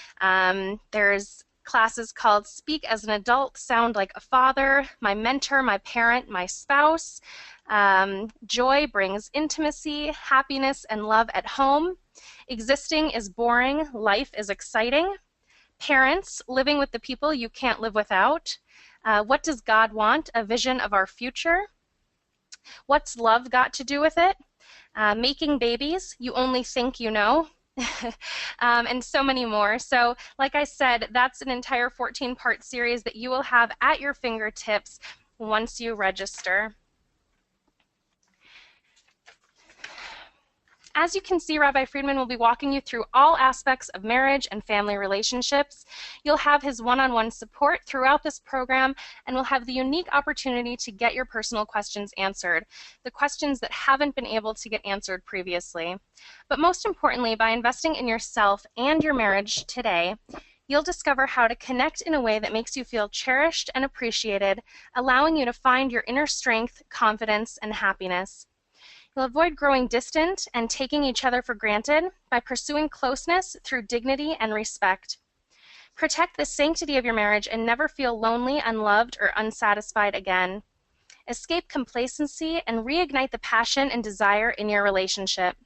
there's classes called Speak as an Adult, Sound Like a Father, My Mentor, My Parent, My Spouse, Joy Brings Intimacy, Happiness and Love at Home, Existing is Boring, Life is Exciting, Parents, Living with the People You Can't Live Without, What Does God Want? A Vision of Our Future, What's Love Got to Do with It? Making Babies, You Only Think You Know, and so many more. So like I said, that's an entire 14-part series that you will have at your fingertips once you register. As you can see, Rabbi Friedman will be walking you through all aspects of marriage and family relationships. You'll have his one-on-one support throughout this program, and will have the unique opportunity to get your personal questions answered, the questions that haven't been able to get answered previously. But most importantly, by investing in yourself and your marriage today, you'll discover how to connect in a way that makes you feel cherished and appreciated, allowing you to find your inner strength, confidence, and happiness. You'll avoid growing distant and taking each other for granted by pursuing closeness through dignity and respect. Protect the sanctity of your marriage and never feel lonely, unloved, or unsatisfied again. Escape complacency and reignite the passion and desire in your relationship.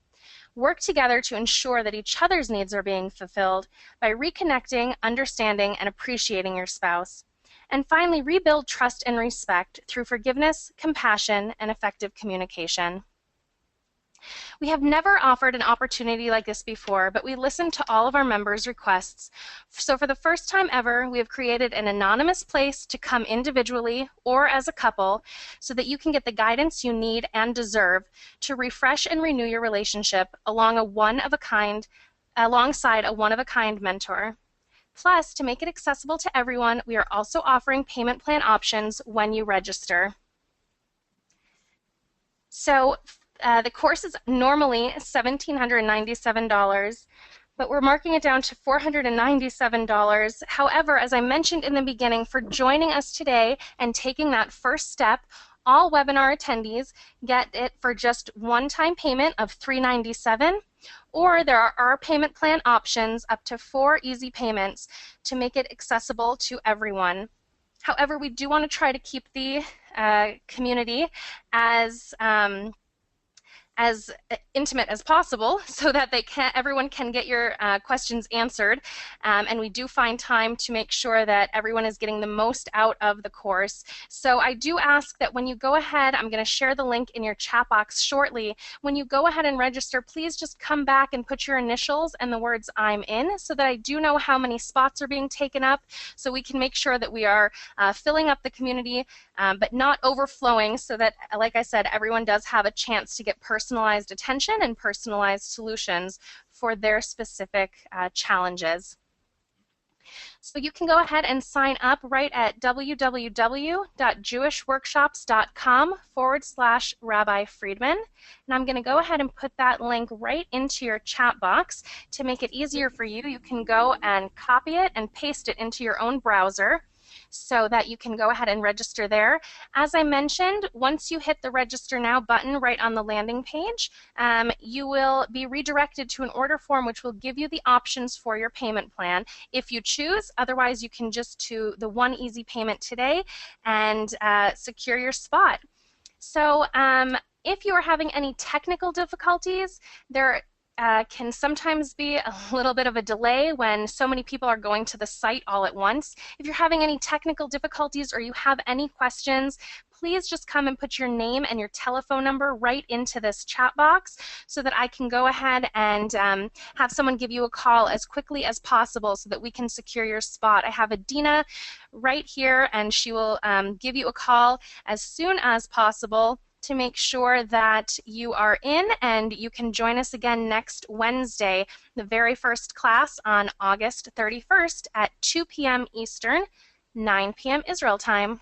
Work together to ensure that each other's needs are being fulfilled by reconnecting, understanding, and appreciating your spouse. And finally, rebuild trust and respect through forgiveness, compassion, and effective communication. We have never offered an opportunity like this before, but we listened to all of our members' requests. So for the first time ever, we have created an anonymous place to come individually or as a couple so that you can get the guidance you need and deserve to refresh and renew your relationship alongside a one-of-a-kind mentor. Plus, to make it accessible to everyone, we are also offering payment plan options when you register. So the course is normally $1,797, but we're marking it down to $497. However, as I mentioned in the beginning, for joining us today and taking that first step, all webinar attendees get it for just one-time payment of $397, or there are payment plan options up to 4 easy payments to make it accessible to everyone. However, we do want to try to keep the community as as intimate as possible so that everyone can get your questions answered. And we do find time to make sure that everyone is getting the most out of the course. So I do ask that when you go ahead, I'm going to share the link in your chat box shortly. When you go ahead and register, please just come back and put your initials and the words "I'm in" so that I do know how many spots are being taken up, so we can make sure that we are filling up the community, but not overflowing, so that, like I said, everyone does have a chance to get personalized attention and personalized solutions for their specific challenges. So you can go ahead and sign up right at www.jewishworkshops.com/Rabbi Friedman. And I'm going to go ahead and put that link right into your chat box. To make it easier for you, you can go and copy it and paste it into your own browser so that you can go ahead and register there. As I mentioned, once you hit the register now button right on the landing page, you will be redirected to an order form which will give you the options for your payment plan if you choose. Otherwise, you can just do the one easy payment today and secure your spot. So if you are having any technical difficulties, there can sometimes be a little bit of a delay when so many people are going to the site all at once. If you're having any technical difficulties or you have any questions, please just come and put your name and your telephone number right into this chat box so that I can go ahead and have someone give you a call as quickly as possible so that we can secure your spot. I have Adina right here, and she will give you a call as soon as possible to make sure that you are in and you can join us again next Wednesday, the very first class on August 31st at 2 p.m. Eastern, 9 p.m. Israel time.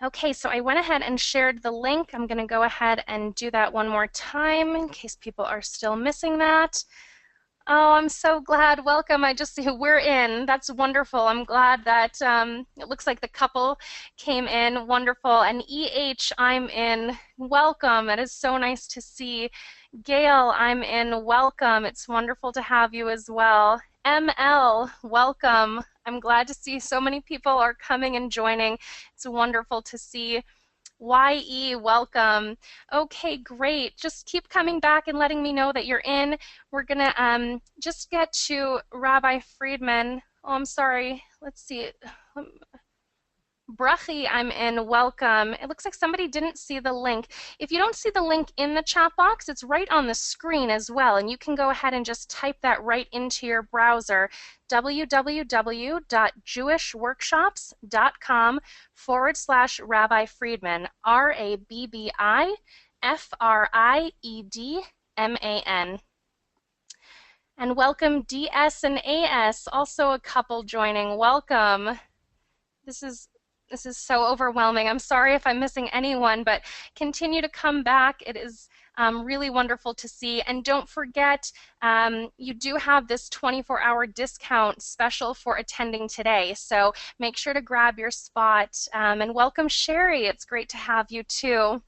Okay, so I went ahead and shared the link. I'm going to go ahead and do that one more time in case people are still missing that. Oh, I'm so glad. Welcome. I just see we're in. That's wonderful. I'm glad that it looks like the couple came in. Wonderful. And EH, I'm in. Welcome. It is so nice to see. Gail, I'm in. Welcome. It's wonderful to have you as well. ML, welcome. I'm glad to see so many people are coming and joining. It's wonderful to see. YE, welcome. Okay, great. Just keep coming back and letting me know that you're in. We're gonna just get to Rabbi Friedman. Oh, I'm sorry. Let's see. Brachi, I'm in. Welcome. It looks like somebody didn't see the link. If you don't see the link in the chat box, it's right on the screen as well, and you can go ahead and just type that right into your browser, www.jewishworkshops.com/Rabbi Friedman, RABBIFRIEDMAN. And welcome DS and AS, also a couple joining. Welcome. This is so overwhelming. I'm sorry if I'm missing anyone, but continue to come back. It is really wonderful to see. And don't forget, you do have this 24-hour discount special for attending today. So make sure to grab your spot. And welcome, Sherry. It's great to have you too.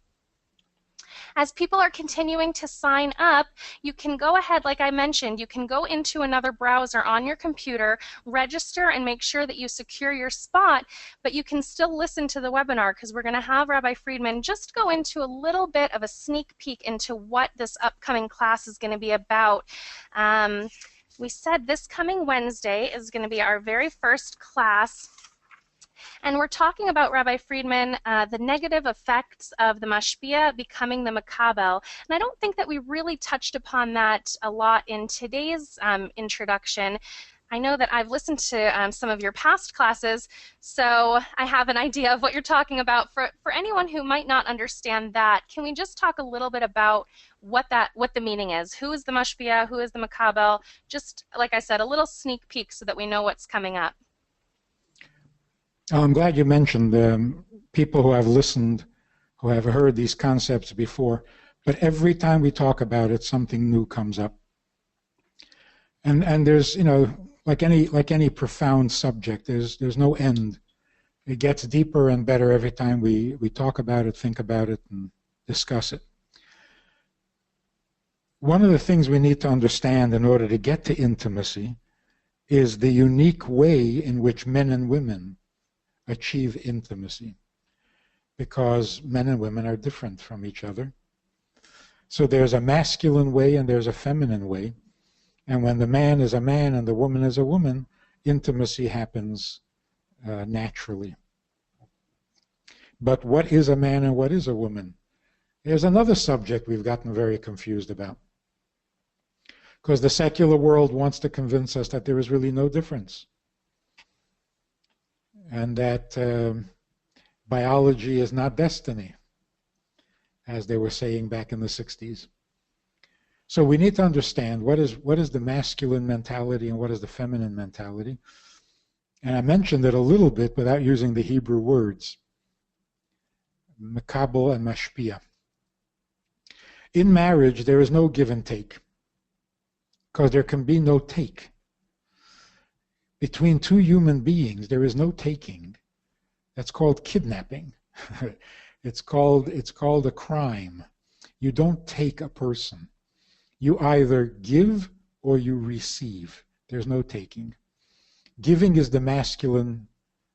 As people are continuing to sign up, you can go ahead, like I mentioned, you can go into another browser on your computer, register, and make sure that you secure your spot, but you can still listen to the webinar because we're going to have Rabbi Friedman just go into a little bit of a sneak peek into what this upcoming class is going to be about. We said this coming Wednesday is going to be our very first class. And we're talking about, Rabbi Friedman, the negative effects of the mashpia becoming the makabel. And I don't think that we really touched upon that a lot in today's introduction. I know that I've listened to some of your past classes, so I have an idea of what you're talking about. For anyone who might not understand that, can we just talk a little bit about what the meaning is? Who is the mashpia? Who is the makabel? Just, like I said, a little sneak peek so that we know what's coming up. I'm glad you mentioned people who have listened, who have heard these concepts before, but every time we talk about it, something new comes up. And there's, like any profound subject, there's no end. It gets deeper and better every time we talk about it, think about it, and discuss it. One of the things we need to understand in order to get to intimacy is the unique way in which men and women achieve intimacy, because men and women are different from each other. So there's a masculine way and there's a feminine way. And when the man is a man and the woman is a woman, intimacy happens naturally. But what is a man and what is a woman? There's another subject we've gotten very confused about. Because the secular world wants to convince us that there is really no difference. And that biology is not destiny, as they were saying back in the 60s. So we need to understand what is the masculine mentality and what is the feminine mentality. And I mentioned it a little bit without using the Hebrew words, makabel and mashpia. In marriage, there is no give and take, because there can be no take. Between two human beings, there is no taking. That's called kidnapping. It's called a crime. You don't take a person. You either give or you receive. There's no taking. Giving is the masculine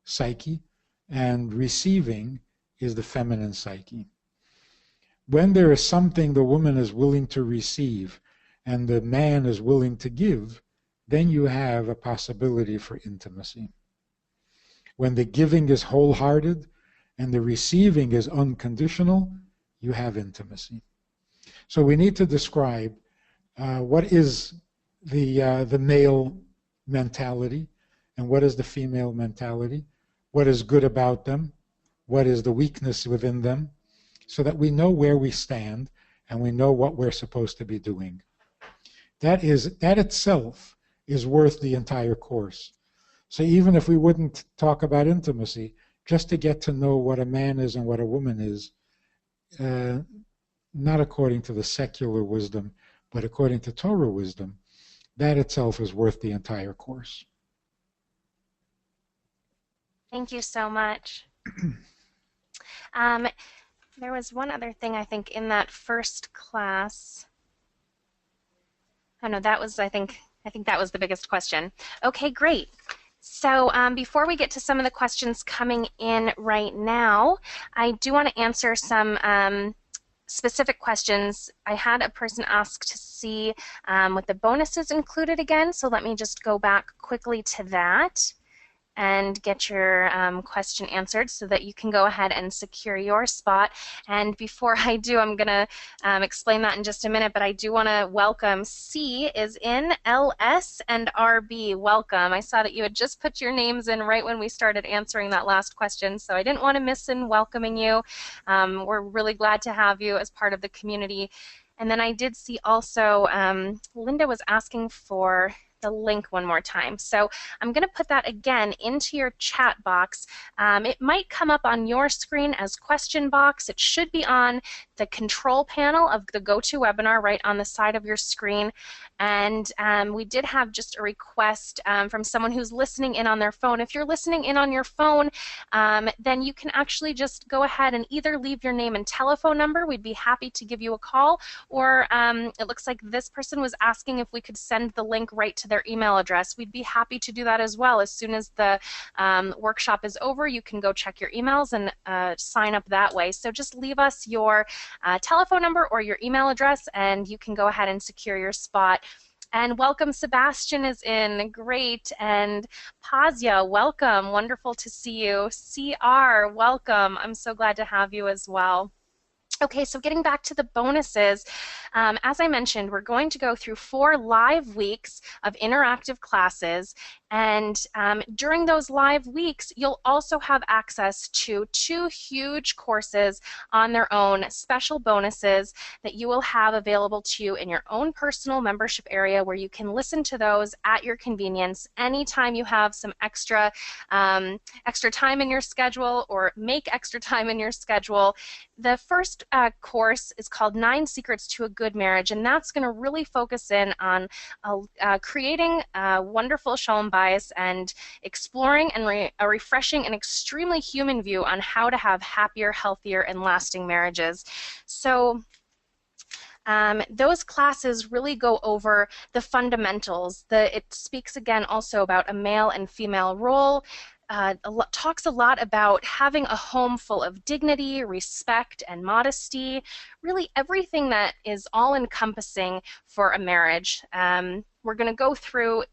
psyche, and receiving is the feminine psyche. When there is something the woman is willing to receive and the man is willing to give, then you have a possibility for intimacy. When the giving is wholehearted and the receiving is unconditional, you have intimacy. So we need to describe what is the male mentality and what is the female mentality, what is good about them, what is the weakness within them, so that we know where we stand and we know what we're supposed to be doing. That itself is worth the entire course. So even if we wouldn't talk about intimacy, just to get to know what a man is and what a woman is, not according to the secular wisdom, but according to Torah wisdom, that itself is worth the entire course. Thank you so much. There was one other thing I think in that first class. Oh no, that was I think that was the biggest question. Okay, great. So before we get to some of the questions coming in right now, I do want to answer some specific questions. I had a person ask to see what the bonuses included again, so let me just go back quickly to that and get your question answered so that you can go ahead and secure your spot. And before I do, I'm going to explain that in just a minute, but I do want to welcome C is in, LS, and RB. Welcome. I saw that you had just put your names in right when we started answering that last question, so I didn't want to miss in welcoming you. We're really glad to have you as part of the community. And then I did see also Linda was asking for the link one more time. So I'm going to put that again into your chat box. It might come up on your screen as question box. It should be on the control panel of the GoToWebinar right on the side of your screen. And we did have just a request from someone who's listening in on their phone. If you're listening in on your phone, then you can actually just go ahead and either leave your name and telephone number. We'd be happy to give you a call. Or it looks like this person was asking if we could send the link right to their email address. We'd be happy to do that as well. As soon as the workshop is over, you can go check your emails and sign up that way. So just leave us your telephone number or your email address, and you can go ahead and secure your spot. And welcome, Sebastian is in. Great. And Pazia, welcome. Wonderful to see you. CR, welcome. I'm so glad to have you as well. Okay, so getting back to the bonuses, as I mentioned, we're going to go through 4 live weeks of interactive classes, and during those live weeks, you'll also have access to 2 huge courses on their own, special bonuses that you will have available to you in your own personal membership area, where you can listen to those at your convenience anytime you have some extra time in your schedule or make extra time in your schedule. The first course is called 9 Secrets to a Good Marriage, and that's going to really focus in on creating a wonderful shalom bias and exploring and a refreshing and extremely human view on how to have happier, healthier, and lasting marriages. So those classes really go over the fundamentals. It speaks again also about a male and female role, talks a lot about having a home full of dignity, respect, and modesty, really everything that is all encompassing for a marriage. We're going to go through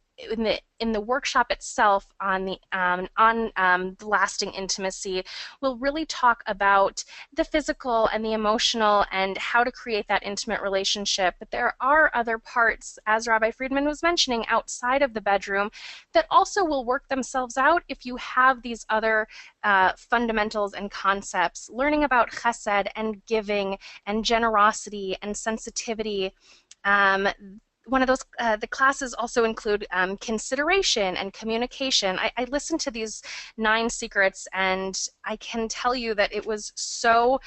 in the workshop itself on the lasting intimacy. We'll really talk about the physical and the emotional and how to create that intimate relationship. But there are other parts, as Rabbi Friedman was mentioning, outside of the bedroom that also will work themselves out if you have these other fundamentals and concepts. Learning about chesed and giving and generosity and sensitivity. One of those, the classes also include consideration and communication. I listened to these 9 secrets, and I can tell you that it was so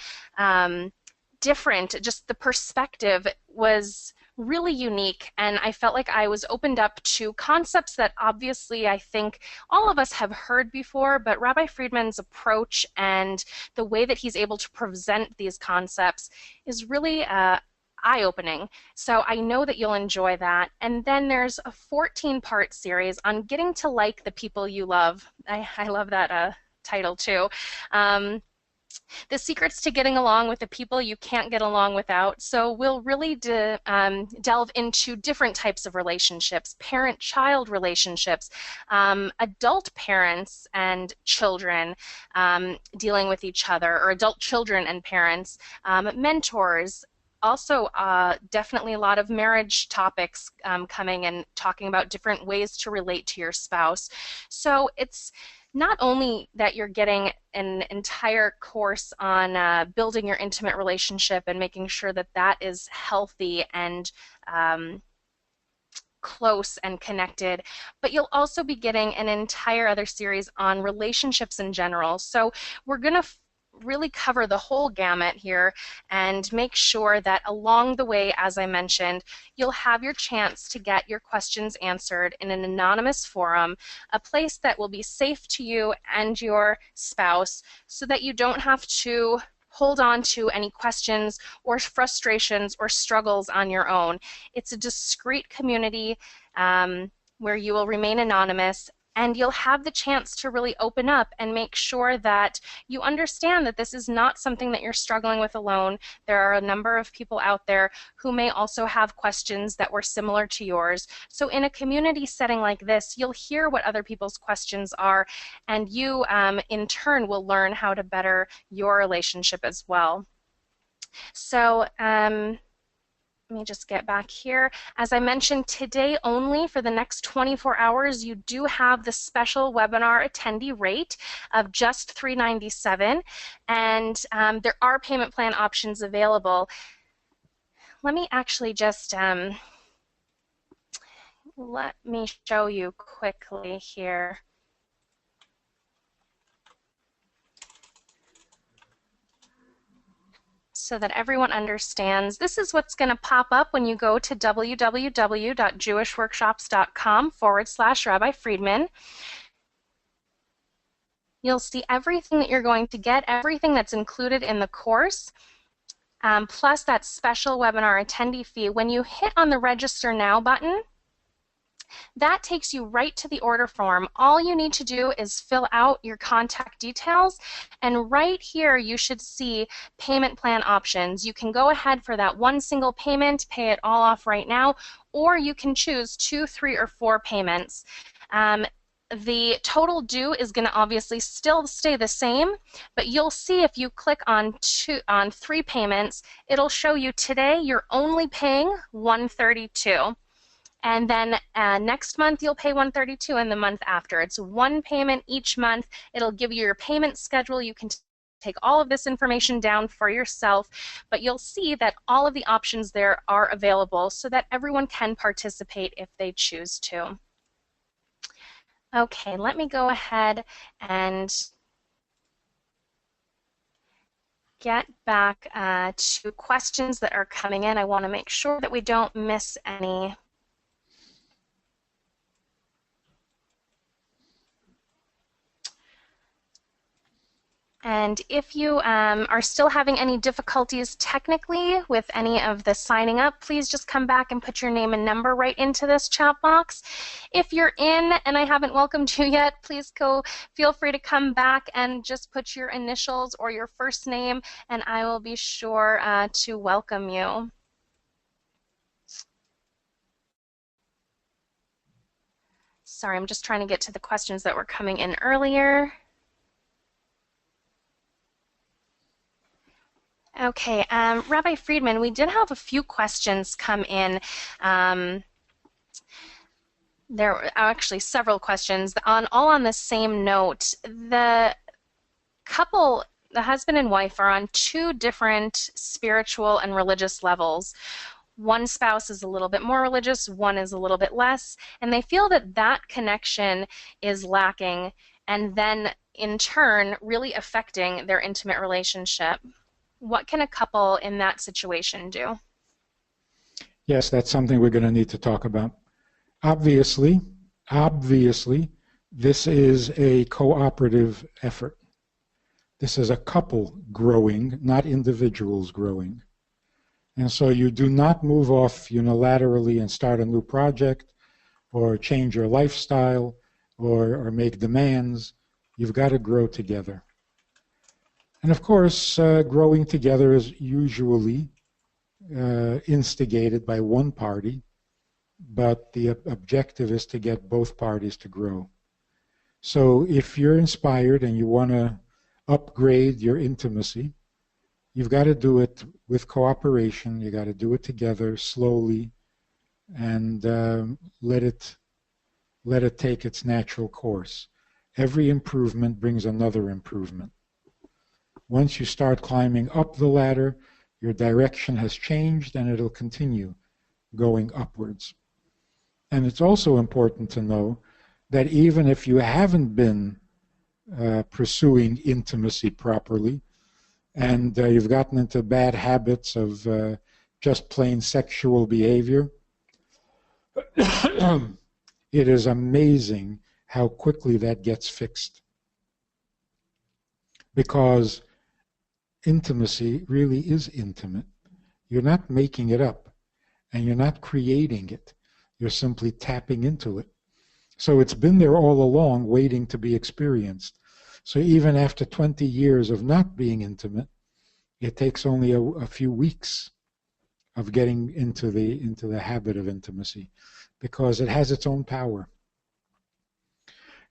different. Just the perspective was really unique, and I felt like I was opened up to concepts that obviously I think all of us have heard before, but Rabbi Friedman's approach and the way that he's able to present these concepts is really eye-opening. So I know that you'll enjoy that. And then there's a 14-part series on getting to like the people you love. I love that title too. The secrets to getting along with the people you can't get along without. So we'll really delve into different types of relationships, parent-child relationships, adult parents and children dealing with each other, or adult children and parents, mentors. Also, definitely a lot of marriage topics coming and talking about different ways to relate to your spouse. So it's not only that you're getting an entire course on building your intimate relationship and making sure that that is healthy and close and connected, but you'll also be getting an entire other series on relationships in general. So we're going to really cover the whole gamut here and make sure that along the way, as I mentioned, you'll have your chance to get your questions answered in an anonymous forum, a place that will be safe to you and your spouse so that you don't have to hold on to any questions or frustrations or struggles on your own. It's a discreet community where you will remain anonymous, and you'll have the chance to really open up and make sure that you understand that this is not something that you're struggling with alone. There are a number of people out there who may also have questions that were similar to yours. So in a community setting like this, you'll hear what other people's questions are, and you in turn will learn how to better your relationship as well. So let me just get back here. As I mentioned, today only for the next 24 hours, you do have the special webinar attendee rate of just $397, and there are payment plan options available. Let me actually just let me show you quickly here. So that everyone understands. This is what's going to pop up when you go to www.jewishworkshops.com/Rabbi Friedman. You'll see everything that you're going to get, everything that's included in the course, plus that special webinar attendee fee. When you hit on the Register Now button, that takes you right to the order form. All you need to do is fill out your contact details, and right here you should see payment plan options. You can go ahead for that one single payment, pay it all off right now, or you can choose 2, 3, or 4 payments. The total due is going to obviously still stay the same, but you'll see if you click on 3 payments, it'll show you today you're only paying $132. And then next month you'll pay $132, and the month after. It's one payment each month. It'll give you your payment schedule. You can take all of this information down for yourself, but you'll see that all of the options there are available so that everyone can participate if they choose to. Okay, let me go ahead and get back to questions that are coming in. I want to make sure that we don't miss any. And if you are still having any difficulties technically with any of the signing up, please just come back and put your name and number right into this chat box. If you're in and I haven't welcomed you yet, please feel free to come back and just put your initials or your first name, and I will be sure to welcome you. Sorry, I'm just trying to get to the questions that were coming in earlier. Okay, Rabbi Friedman, we did have a few questions come in. There were actually several questions all on the same note. The couple, the husband and wife, are on two different spiritual and religious levels. One spouse is a little bit more religious, one is a little bit less, and they feel that that connection is lacking, and then in turn really affecting their intimate relationship. What can a couple in that situation do? Yes, that's something we're going to need to talk about. Obviously, this is a cooperative effort. This is a couple growing, not individuals growing. And so you do not move off unilaterally and start a new project or change your lifestyle or make demands. You've got to grow together. And of course, growing together is usually instigated by one party, but the objective is to get both parties to grow. So if you're inspired and you want to upgrade your intimacy, you've got to do it with cooperation. You got to do it together slowly, and let it take its natural course. Every improvement brings another improvement. Once you start climbing up the ladder, your direction has changed and it'll continue going upwards. And it's also important to know that even if you haven't been pursuing intimacy properly, and you've gotten into bad habits of just plain sexual behavior, it is amazing how quickly that gets fixed. Because intimacy really is intimate. You're not making it up, and you're not creating it. You're simply tapping into it. So it's been there all along, waiting to be experienced. So even after 20 years of not being intimate, it takes only a few weeks of getting into the habit of intimacy, because it has its own power.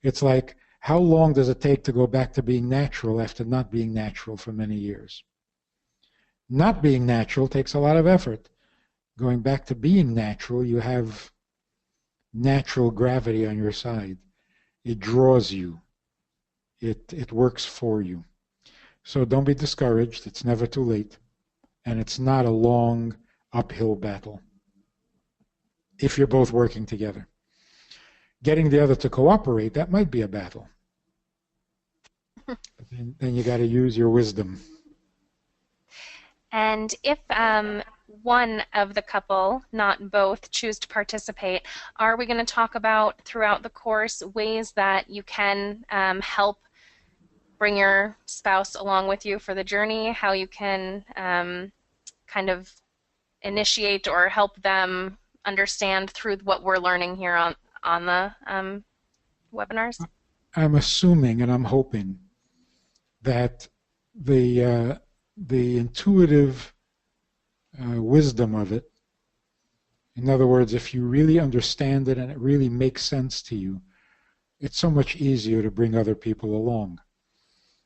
It's like, how long does it take to go back to being natural after not being natural for many years? Not being natural takes a lot of effort. Going back to being natural, you have natural gravity on your side. It draws you. It works for you. So don't be discouraged. It's never too late. And it's not a long uphill battle if you're both working together. Getting the other to cooperate, that might be a battle. Then you got to use your wisdom. And if one of the couple, not both, choose to participate, are we going to talk about throughout the course ways that you can help bring your spouse along with you for the journey, how you can kind of initiate or help them understand through what we're learning here on the webinars? I'm assuming and I'm hoping that the intuitive wisdom of it, in other words, if you really understand it and it really makes sense to you, it's so much easier to bring other people along.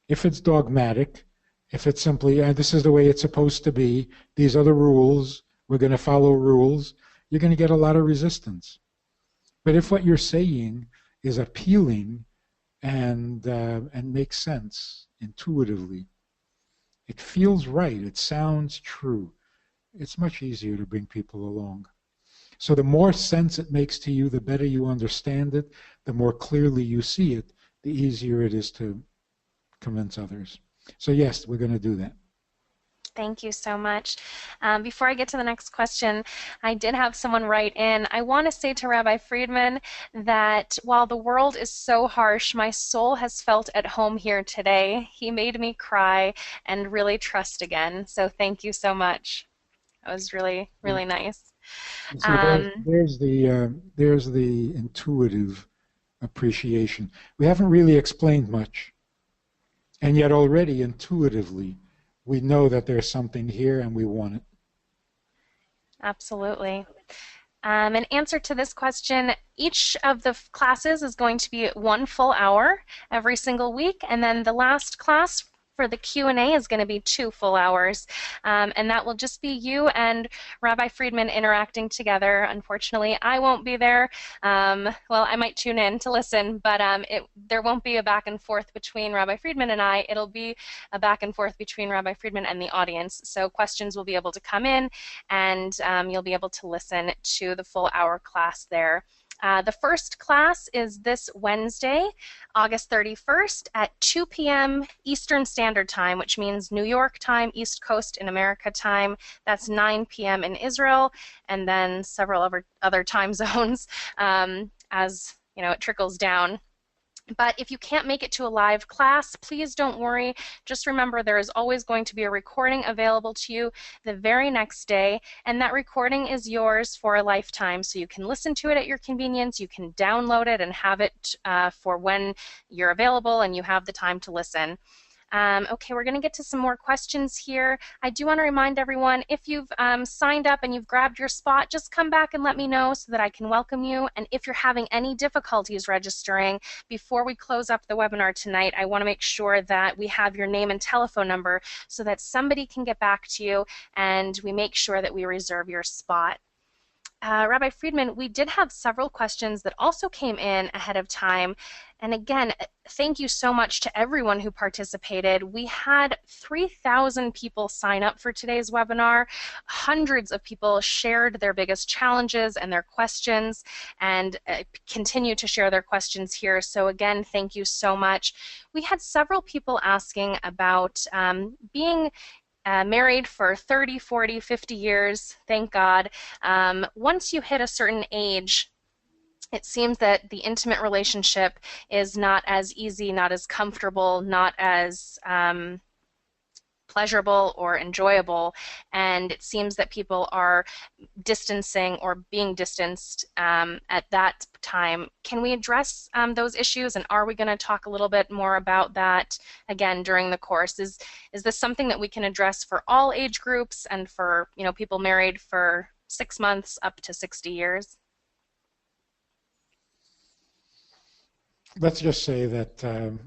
If it's dogmatic, if it's simply, this is the way it's supposed to be, these are the rules, we're going to follow rules, you're going to get a lot of resistance. But if what you're saying is appealing and makes sense intuitively, it feels right, it sounds true, it's much easier to bring people along. So the more sense it makes to you, the better you understand it, the more clearly you see it, the easier it is to convince others. So yes, we're going to do that. Thank you so much. Before I get to the next question, I did have someone write in. I want to say to Rabbi Friedman that while the world is so harsh, my soul has felt at home here today. He made me cry and really trust again. So thank you so much. That was really, really nice. You see, Um, there's the intuitive appreciation. We haven't really explained much, and yet already intuitively we know that there's something here and we want it. Absolutely. In answer to this question, each of the classes is going to be 1 full hour every single week, and then the last class for the Q&A is going to be 2 full hours, and that will just be you and Rabbi Friedman interacting together. Unfortunately, I won't be there. Well, I might tune in to listen, but there won't be a back and forth between Rabbi Friedman and I. It'll be a back and forth between Rabbi Friedman and the audience. So questions will be able to come in, and you'll be able to listen to the full-hour class there. The first class is this Wednesday, August 31st at 2 p.m. Eastern Standard Time, which means New York time, East Coast in America time. That's 9 p.m. in Israel, and then several other time zones as it trickles down. But if you can't make it to a live class, please don't worry. Just remember there is always going to be a recording available to you the very next day, and that recording is yours for a lifetime. So you can listen to it at your convenience, you can download it and have it for when you're available and you have the time to listen. Okay, we're going to get to some more questions here. I do want to remind everyone, if you've signed up and you've grabbed your spot, just come back and let me know so that I can welcome you. And if you're having any difficulties registering, before we close up the webinar tonight, I want to make sure that we have your name and telephone number so that somebody can get back to you and we make sure that we reserve your spot. Rabbi Friedman, we did have several questions that also came in ahead of time. And again, thank you so much to everyone who participated. We had 3,000 people sign up for today's webinar. Hundreds of people shared their biggest challenges and their questions and continue to share their questions here. So again, thank you so much. We had several people asking about being married for 30, 40, 50 years, thank God. Once you hit a certain age, it seems that the intimate relationship is not as easy, not as comfortable, not as pleasurable or enjoyable, and it seems that people are distancing or being distanced at that time. Can we address those issues, and are we going to talk a little bit more about that again during the course? Is this something that we can address for all age groups and for people married for 6 months up to 60 years? Let's just say that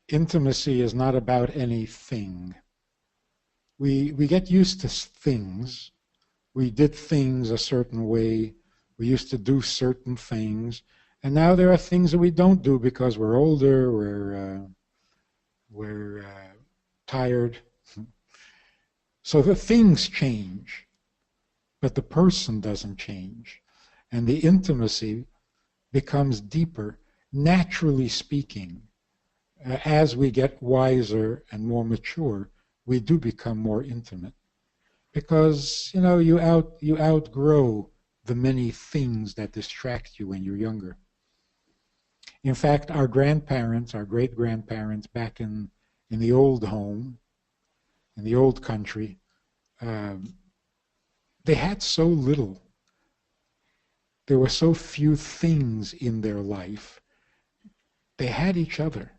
intimacy is not about anything. We get used to things. We did things a certain way. We used to do certain things, and now there are things that we don't do because we're older, we're tired. So the things change, but the person doesn't change, and the intimacy becomes deeper, naturally speaking. As we get wiser and more mature, we do become more intimate, because you outgrow the many things that distract you when you're younger. In fact, our grandparents, our great-grandparents back in the old home, in the old country, they had so little. There were so few things in their life. They had each other.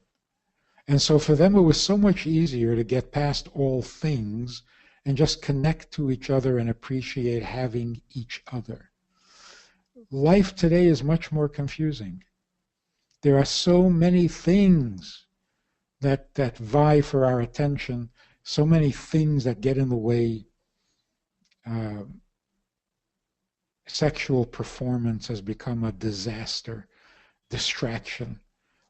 And so for them, it was so much easier to get past all things and just connect to each other and appreciate having each other. Life today is much more confusing. There are so many things that vie for our attention, so many things that get in the way. Sexual performance has become a disaster, distraction.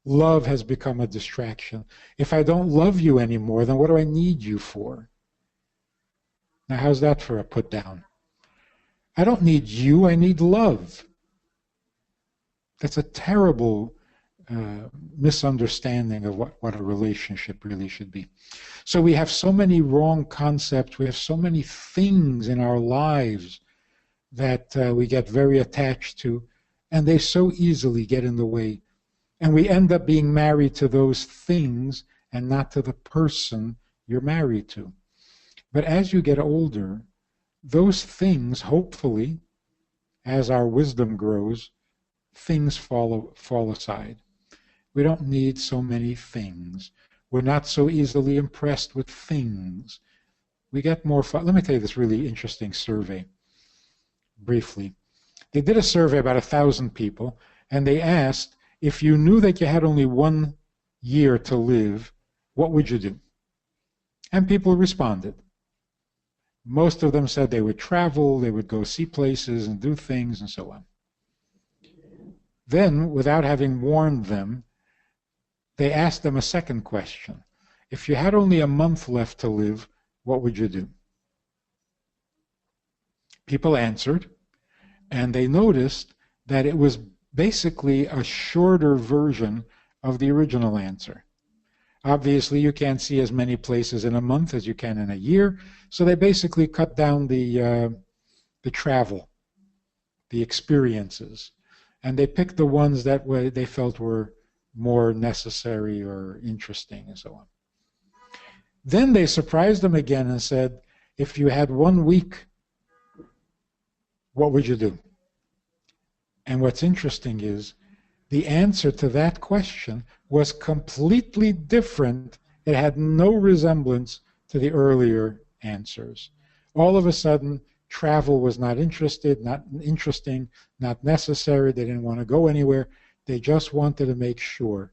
Love has become a distraction. If I don't love you anymore, then what do I need you for? Now, how's that for a put down? I don't need you, I need love. That's a terrible misunderstanding of what a relationship really should be. So we have so many wrong concepts. We have so many things in our lives that we get very attached to, and they so easily get in the way. And we end up being married to those things and not to the person you're married to. But as you get older, those things, hopefully, as our wisdom grows, things fall aside. We don't need so many things. We're not so easily impressed with things. We get more fun. Let me tell you this really interesting survey, briefly. They did a survey about 1,000 people, and they asked, if you knew that you had only 1 year to live, what would you do? And people responded. Most of them said they would travel, they would go see places and do things and so on. Then, without having warned them, they asked them a second question. If you had only a month left to live, what would you do? People answered, and they noticed that it was basically a shorter version of the original answer. Obviously, you can't see as many places in a month as you can in a year, so they basically cut down the travel, the experiences, and they picked the ones that they felt were more necessary or interesting and so on. Then they surprised them again and said, if you had 1 week, what would you do? And what's interesting is the answer to that question was completely different. It had no resemblance to the earlier answers. All of a sudden, travel was not interesting, not necessary. They didn't want to go anywhere. They just wanted to make sure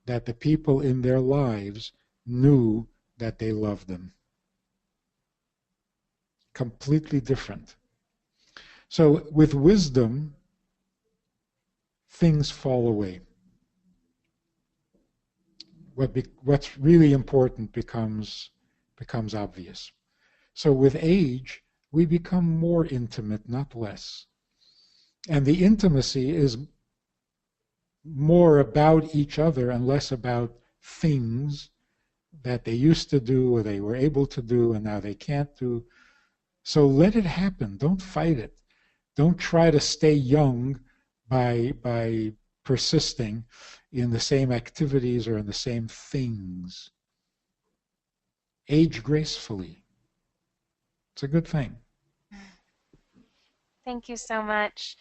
that the people in their lives knew that they loved them. Completely different. So with wisdom, things fall away. What's really important becomes obvious. So with age, we become more intimate, not less. And the intimacy is more about each other and less about things that they used to do or they were able to do and now they can't do. So let it happen. Don't fight it. Don't try to stay young by persisting in the same activities or in the same things. Age gracefully. It's a good thing. Thank you so much.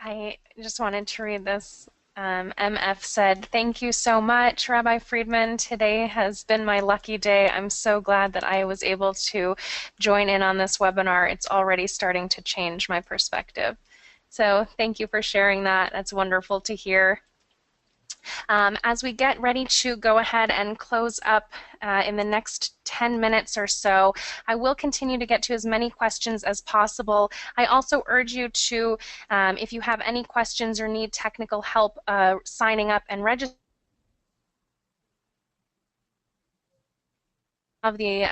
I just wanted to read this. MF said, thank you so much, Rabbi Friedman. Today has been my lucky day. I'm so glad that I was able to join in on this webinar. It's already starting to change my perspective. So thank you for sharing that. That's wonderful to hear. As we get ready to go ahead and close up in the next 10 minutes or so, I will continue to get to as many questions as possible. I also urge you to, if you have any questions or need technical help signing up and registering, of the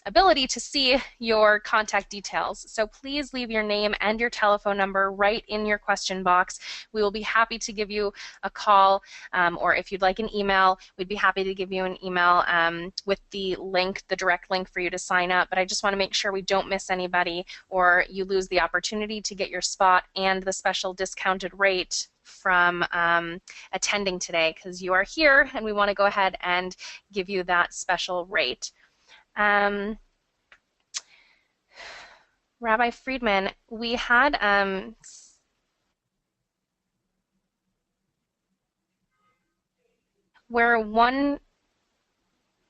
ability to see your contact details. So please leave your name and your telephone number right in your question box. We will be happy to give you a call, or if you'd like an email, we'd be happy to give you an email with the link, the direct link for you to sign up. But I just want to make sure we don't miss anybody or you lose the opportunity to get your spot and the special discounted rate from attending today, because you are here and we want to go ahead and give you that special rate. Rabbi Friedman, we had where one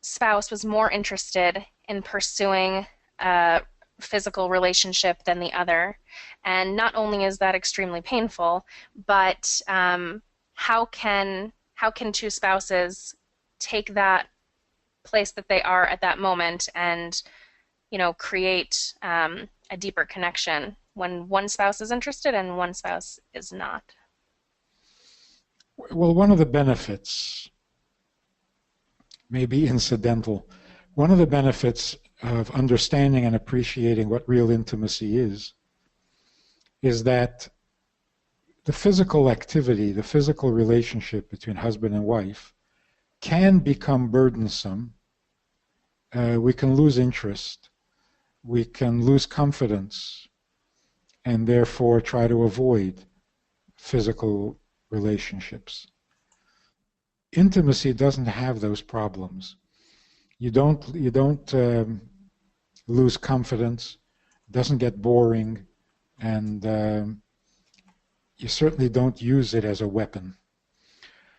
spouse was more interested in pursuing a physical relationship than the other. And not only is that extremely painful, but how can two spouses take that place that they are at that moment and, you know, create a deeper connection when one spouse is interested and one spouse is not? Well, one of the benefits, maybe incidental, one of the benefits of understanding and appreciating what real intimacy is that the physical activity, the physical relationship between husband and wife can become burdensome. We can lose interest. We can lose confidence and therefore try to avoid physical relationships. Intimacy doesn't have those problems. You don't lose confidence. It doesn't get boring, and you certainly don't use it as a weapon.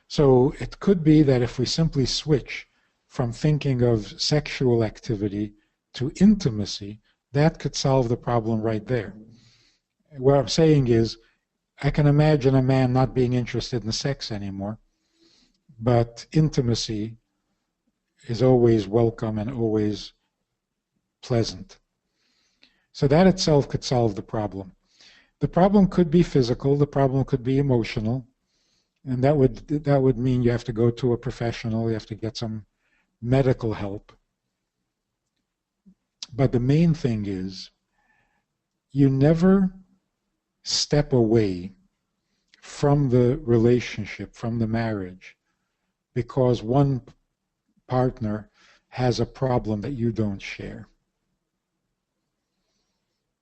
So it could be that if we simply switch from thinking of sexual activity to intimacy, that could solve the problem right there. What I'm saying is, I can imagine a man not being interested in sex anymore, but intimacy is always welcome and always pleasant. So that itself could solve the problem. The problem could be physical, the problem could be emotional, and that would mean you have to go to a professional, you have to get some medical help. But the main thing is, you never step away from the relationship, from the marriage, because one partner has a problem that you don't share.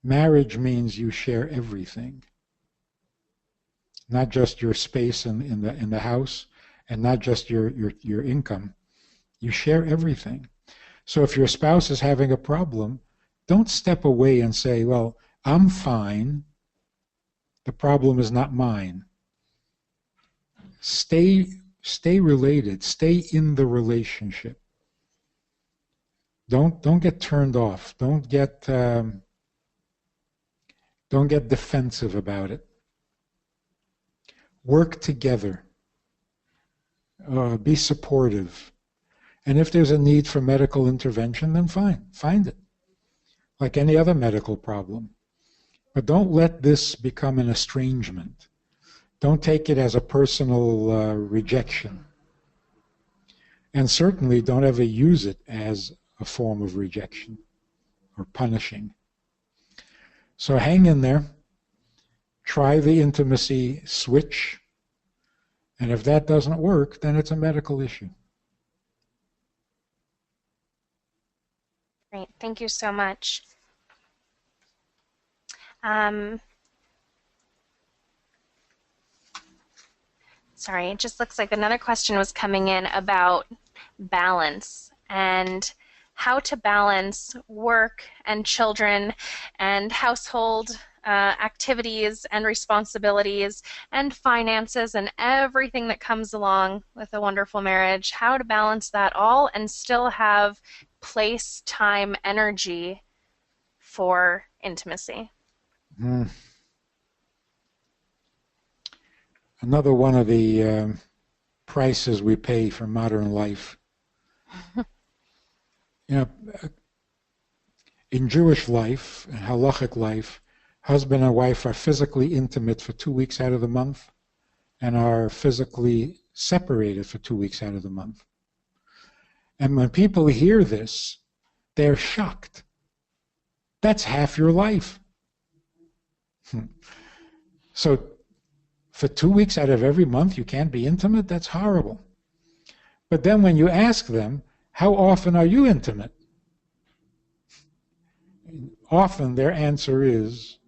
Marriage means you share everything, not just your space in the house, and not just your income. You share everything. So if your spouse is having a problem, don't step away and say, well, I'm fine. The problem is not mine. Stay related. Stay in the relationship. Don't get turned off. Don't get defensive about it. Work together. Be supportive. And if there's a need for medical intervention, then fine, find it. Like any other medical problem. But don't let this become an estrangement. Don't take it as a personal rejection. And certainly don't ever use it as a form of rejection or punishing. So hang in there. Try the intimacy switch. And if that doesn't work, then it's a medical issue. Great, thank you so much. Sorry, it just looks like another question was coming in about balance and how to balance work and children and household activities and responsibilities and finances and everything that comes along with a wonderful marriage, how to balance that all and still have place, time, energy for intimacy. Another one of the prices we pay for modern life. In Jewish life, in halachic life, husband and wife are physically intimate for 2 weeks out of the month and are physically separated for 2 weeks out of the month. And when people hear this, they're shocked. That's half your life. So for 2 weeks out of every month you can't be intimate? That's horrible. But then when you ask them, how often are you intimate? Often their answer is,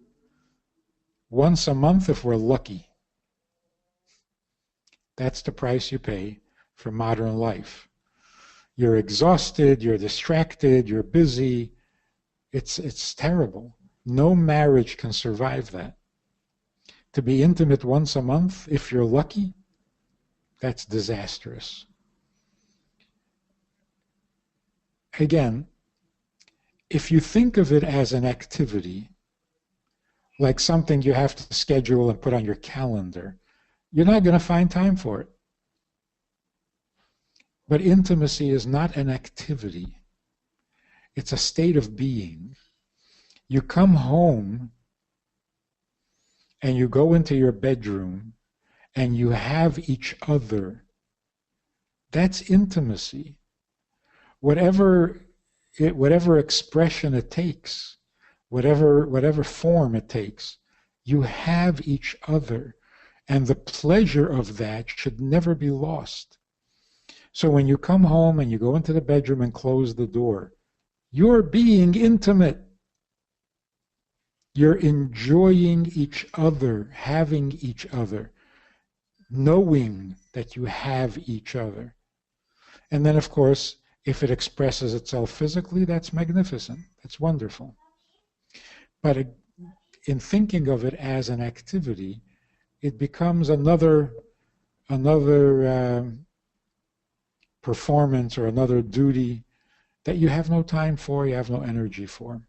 once a month if we're lucky. That's the price you pay for modern life. You're exhausted, you're distracted, you're busy. It's terrible. No marriage can survive that. To be intimate once a month, if you're lucky, that's disastrous. Again, if you think of it as an activity, like something you have to schedule and put on your calendar, you're not going to find time for it. But intimacy is not an activity. It's a state of being. You come home and you go into your bedroom and you have each other. That's intimacy. Whatever expression it takes, whatever form it takes, you have each other. And the pleasure of that should never be lost. So when you come home and you go into the bedroom and close the door, you're being intimate. You're enjoying each other, having each other, knowing that you have each other. And then, of course, if it expresses itself physically, that's magnificent. That's wonderful. But in thinking of it as an activity, it becomes another performance or another duty that you have no time for, you have no energy for.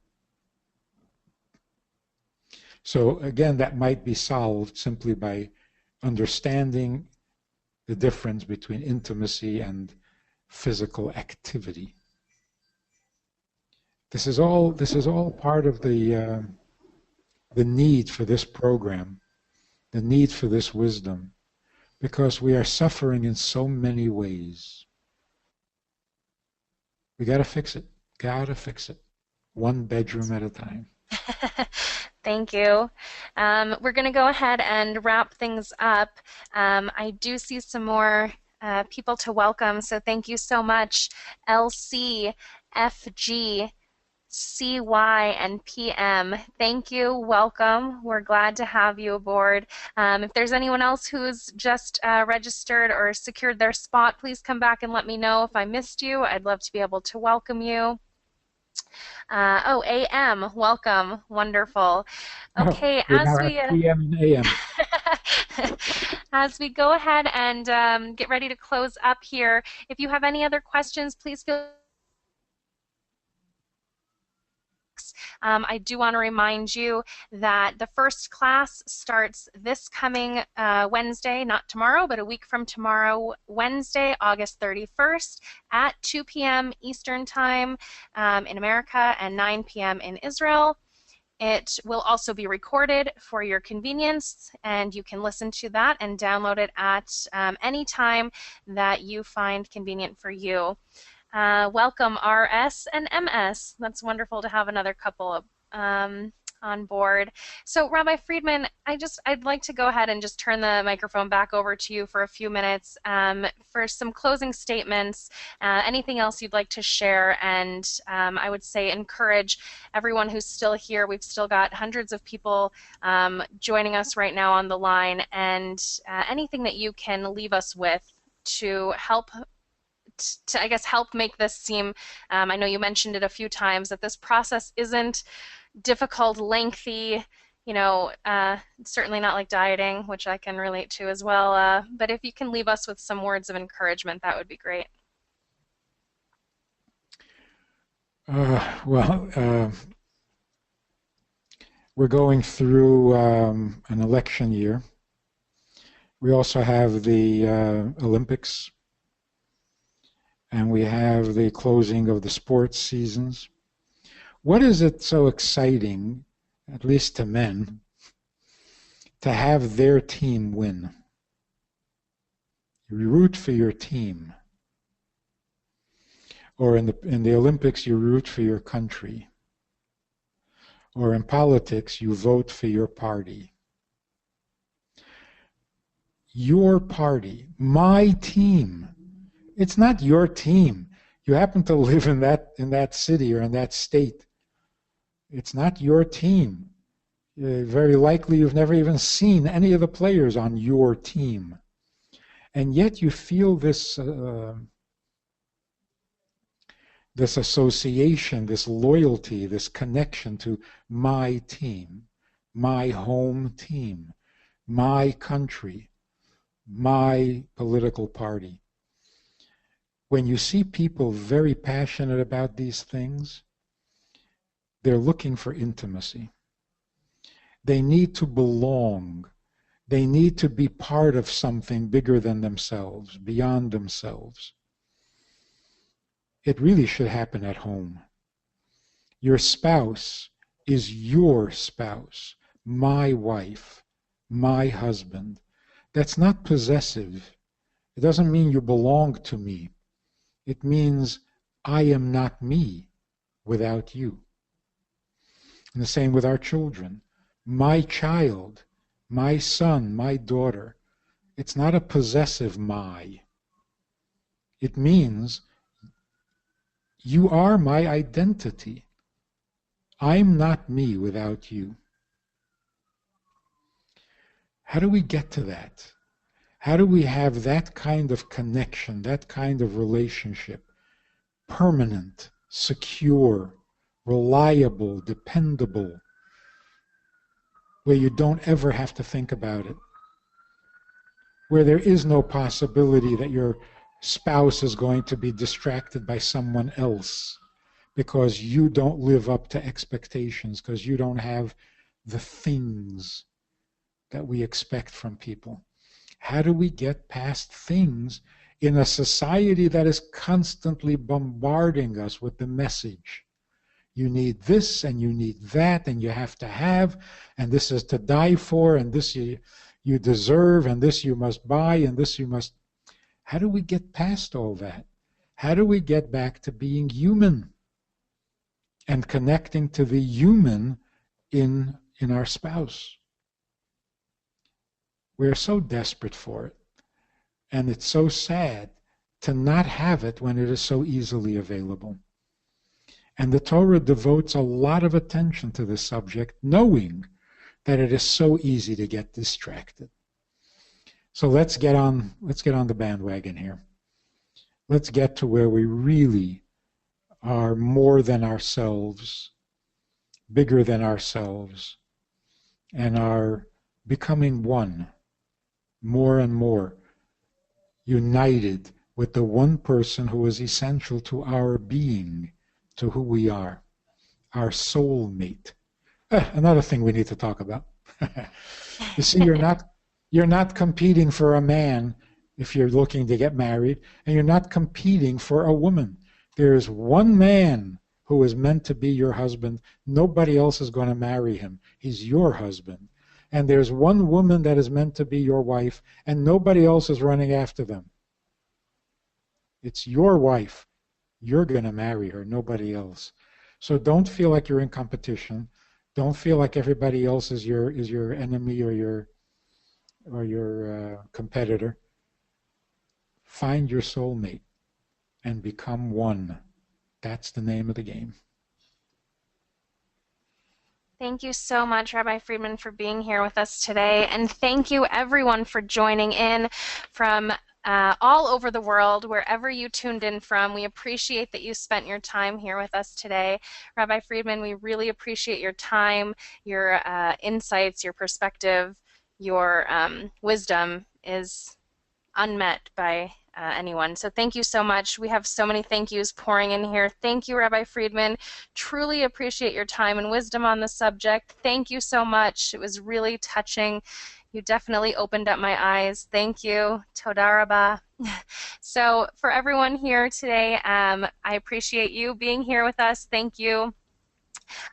So again, that might be solved simply by understanding the difference between intimacy and physical activity. This is all part of the need for this program, the need for this wisdom, because we are suffering in so many ways. We got to fix it. Got to fix it. One bedroom at a time. Thank you. We're going to go ahead and wrap things up. I do see some more people to welcome, so thank you so much, LC, FG, CY, and PM. Thank you. Welcome. We're glad to have you aboard. If there's anyone else who's just registered or secured their spot, please come back and let me know if I missed you. I'd love to be able to welcome you. Oh, AM, welcome. Wonderful. Okay, We're now at PM and AM. as we go ahead and get ready to close up here, if you have any other questions, please feel I do want to remind you that the first class starts this coming Wednesday, not tomorrow, but a week from tomorrow, Wednesday, August 31st at 2 p.m. Eastern Time in America and 9 p.m. in Israel. It will also be recorded for your convenience, and you can listen to that and download it at any time that you find convenient for you. Welcome RS and MS. That's wonderful to have another couple on board. So Rabbi Friedman, I'd like to go ahead and just turn the microphone back over to you for a few minutes for some closing statements, anything else you'd like to share, and I would say encourage everyone who's still here. We've still got hundreds of people joining us right now on the line, and anything that you can leave us with to help I guess, help make this seem, I know you mentioned it a few times, that this process isn't difficult, lengthy, certainly not like dieting, which I can relate to as well. But if you can leave us with some words of encouragement, that would be great. We're going through an election year. We also have the Olympics, and we have the closing of the sports seasons. What is it so exciting, at least to men, to have their team win? You root for your team. Or in the Olympics, you root for your country. Or in politics, you vote for your party. Your party, my team. It's not your team. You happen to live in that city or in that state. It's not your team. Very likely you've never even seen any of the players on your team. And yet you feel this this association, this loyalty, this connection to my team, my home team, my country, my political party. When you see people very passionate about these things, they're looking for intimacy. They need to belong. They need to be part of something bigger than themselves, beyond themselves. It really should happen at home. Your spouse is your spouse, my wife, my husband. That's not possessive. It doesn't mean you belong to me. It means I am not me without you. And the same with our children. My child my son, my daughter. It's not a possessive my. It means you are my identity. I'm not me without you. How do we get to that? How do we have that kind of connection, that kind of relationship, permanent, secure, reliable, dependable, where you don't ever have to think about it, where there is no possibility that your spouse is going to be distracted by someone else because you don't live up to expectations, because you don't have the things that we expect from people. How do we get past things in a society that is constantly bombarding us with the message? You need this and you need that and you have to have, and this is to die for, and this you deserve, and this you must buy, and this you must. How do we get past all that? How do we get back to being human and connecting to the human in our spouse? We're so desperate for it. And it's so sad to not have it when it is so easily available. And the Torah devotes a lot of attention to this subject, knowing that it is so easy to get distracted. So let's get on the bandwagon here. Let's get to where we really are more than ourselves, bigger than ourselves, and are becoming one more and more, united with the one person who is essential to our being, to who we are, our soulmate. Another thing we need to talk about. You see, you're not competing for a man if you're looking to get married, and you're not competing for a woman. There's one man who is meant to be your husband. Nobody else is going to marry him. He's your husband. And there's one woman that is meant to be your wife, and nobody else is running after them. It's your wife. You're going to marry her, nobody else. So don't feel like you're in competition. Don't feel like everybody else is your enemy or your competitor. Find your soulmate and become one. That's the name of the game. Thank you so much, Rabbi Friedman, for being here with us today. And thank you, everyone, for joining in from all over the world, wherever you tuned in from. We appreciate that you spent your time here with us today. Rabbi Friedman, we really appreciate your time, your insights, your perspective, your wisdom is unmet by anyone. So thank you so much. We have so many thank yous pouring in here. Thank you, Rabbi Friedman. Truly appreciate your time and wisdom on the subject. Thank you so much. It was really touching. You definitely opened up my eyes. Thank you. Toda Rabba. So for everyone here today, I appreciate you being here with us. Thank you.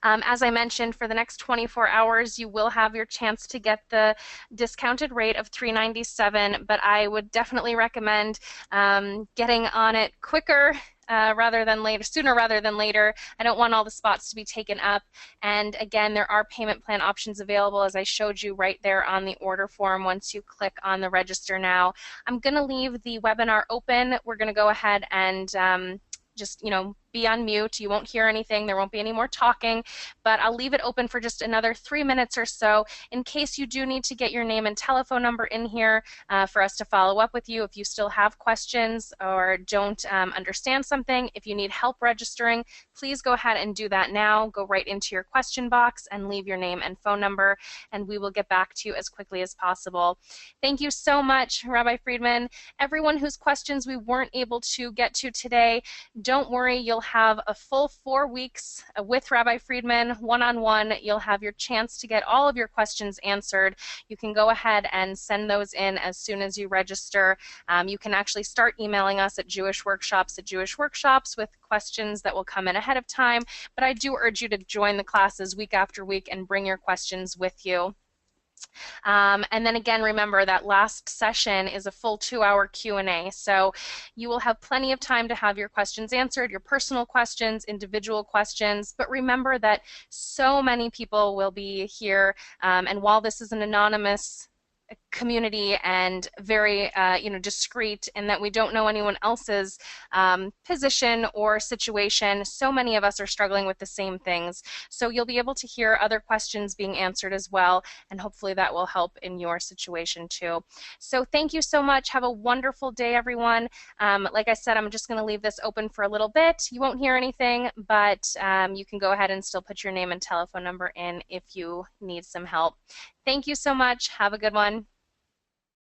As I mentioned, for the next 24 hours, you will have your chance to get the discounted rate of $397, but I would definitely recommend getting on it quicker rather than later, sooner rather than later. I don't want all the spots to be taken up. And again, there are payment plan options available, as I showed you right there on the order form once you click on the register now. I'm going to leave the webinar open. We're going to go ahead and just, be on mute. You won't hear anything. There won't be any more talking, but I'll leave it open for just another 3 minutes or so in case you do need to get your name and telephone number in here for us to follow up with you if you still have questions or don't understand something. If you need help registering, please go ahead and do that now. Go right into your question box and leave your name and phone number, and we will get back to you as quickly as possible. Thank you so much, Rabbi Friedman. Everyone whose questions we weren't able to get to today, don't worry, you'll have a full 4 weeks with Rabbi Friedman, one-on-one. You'll have your chance to get all of your questions answered. You can go ahead and send those in as soon as you register. You can actually start emailing us at jewishworkshops with questions that will come in ahead of time, but I do urge you to join the classes week after week and bring your questions with you. And then again, remember that last session is a full 2-hour Q&A. So you will have plenty of time to have your questions answered, your personal questions, individual questions. But remember that so many people will be here. And while this is an anonymous community and very discreet, and that we don't know anyone else's position or situation, so many of us are struggling with the same things. So you'll be able to hear other questions being answered as well, and hopefully that will help in your situation too. So thank you so much. Have a wonderful day, everyone. Like I said, I'm just going to leave this open for a little bit. You won't hear anything, but you can go ahead and still put your name and telephone number in if you need some help. Thank you so much. Have a good one.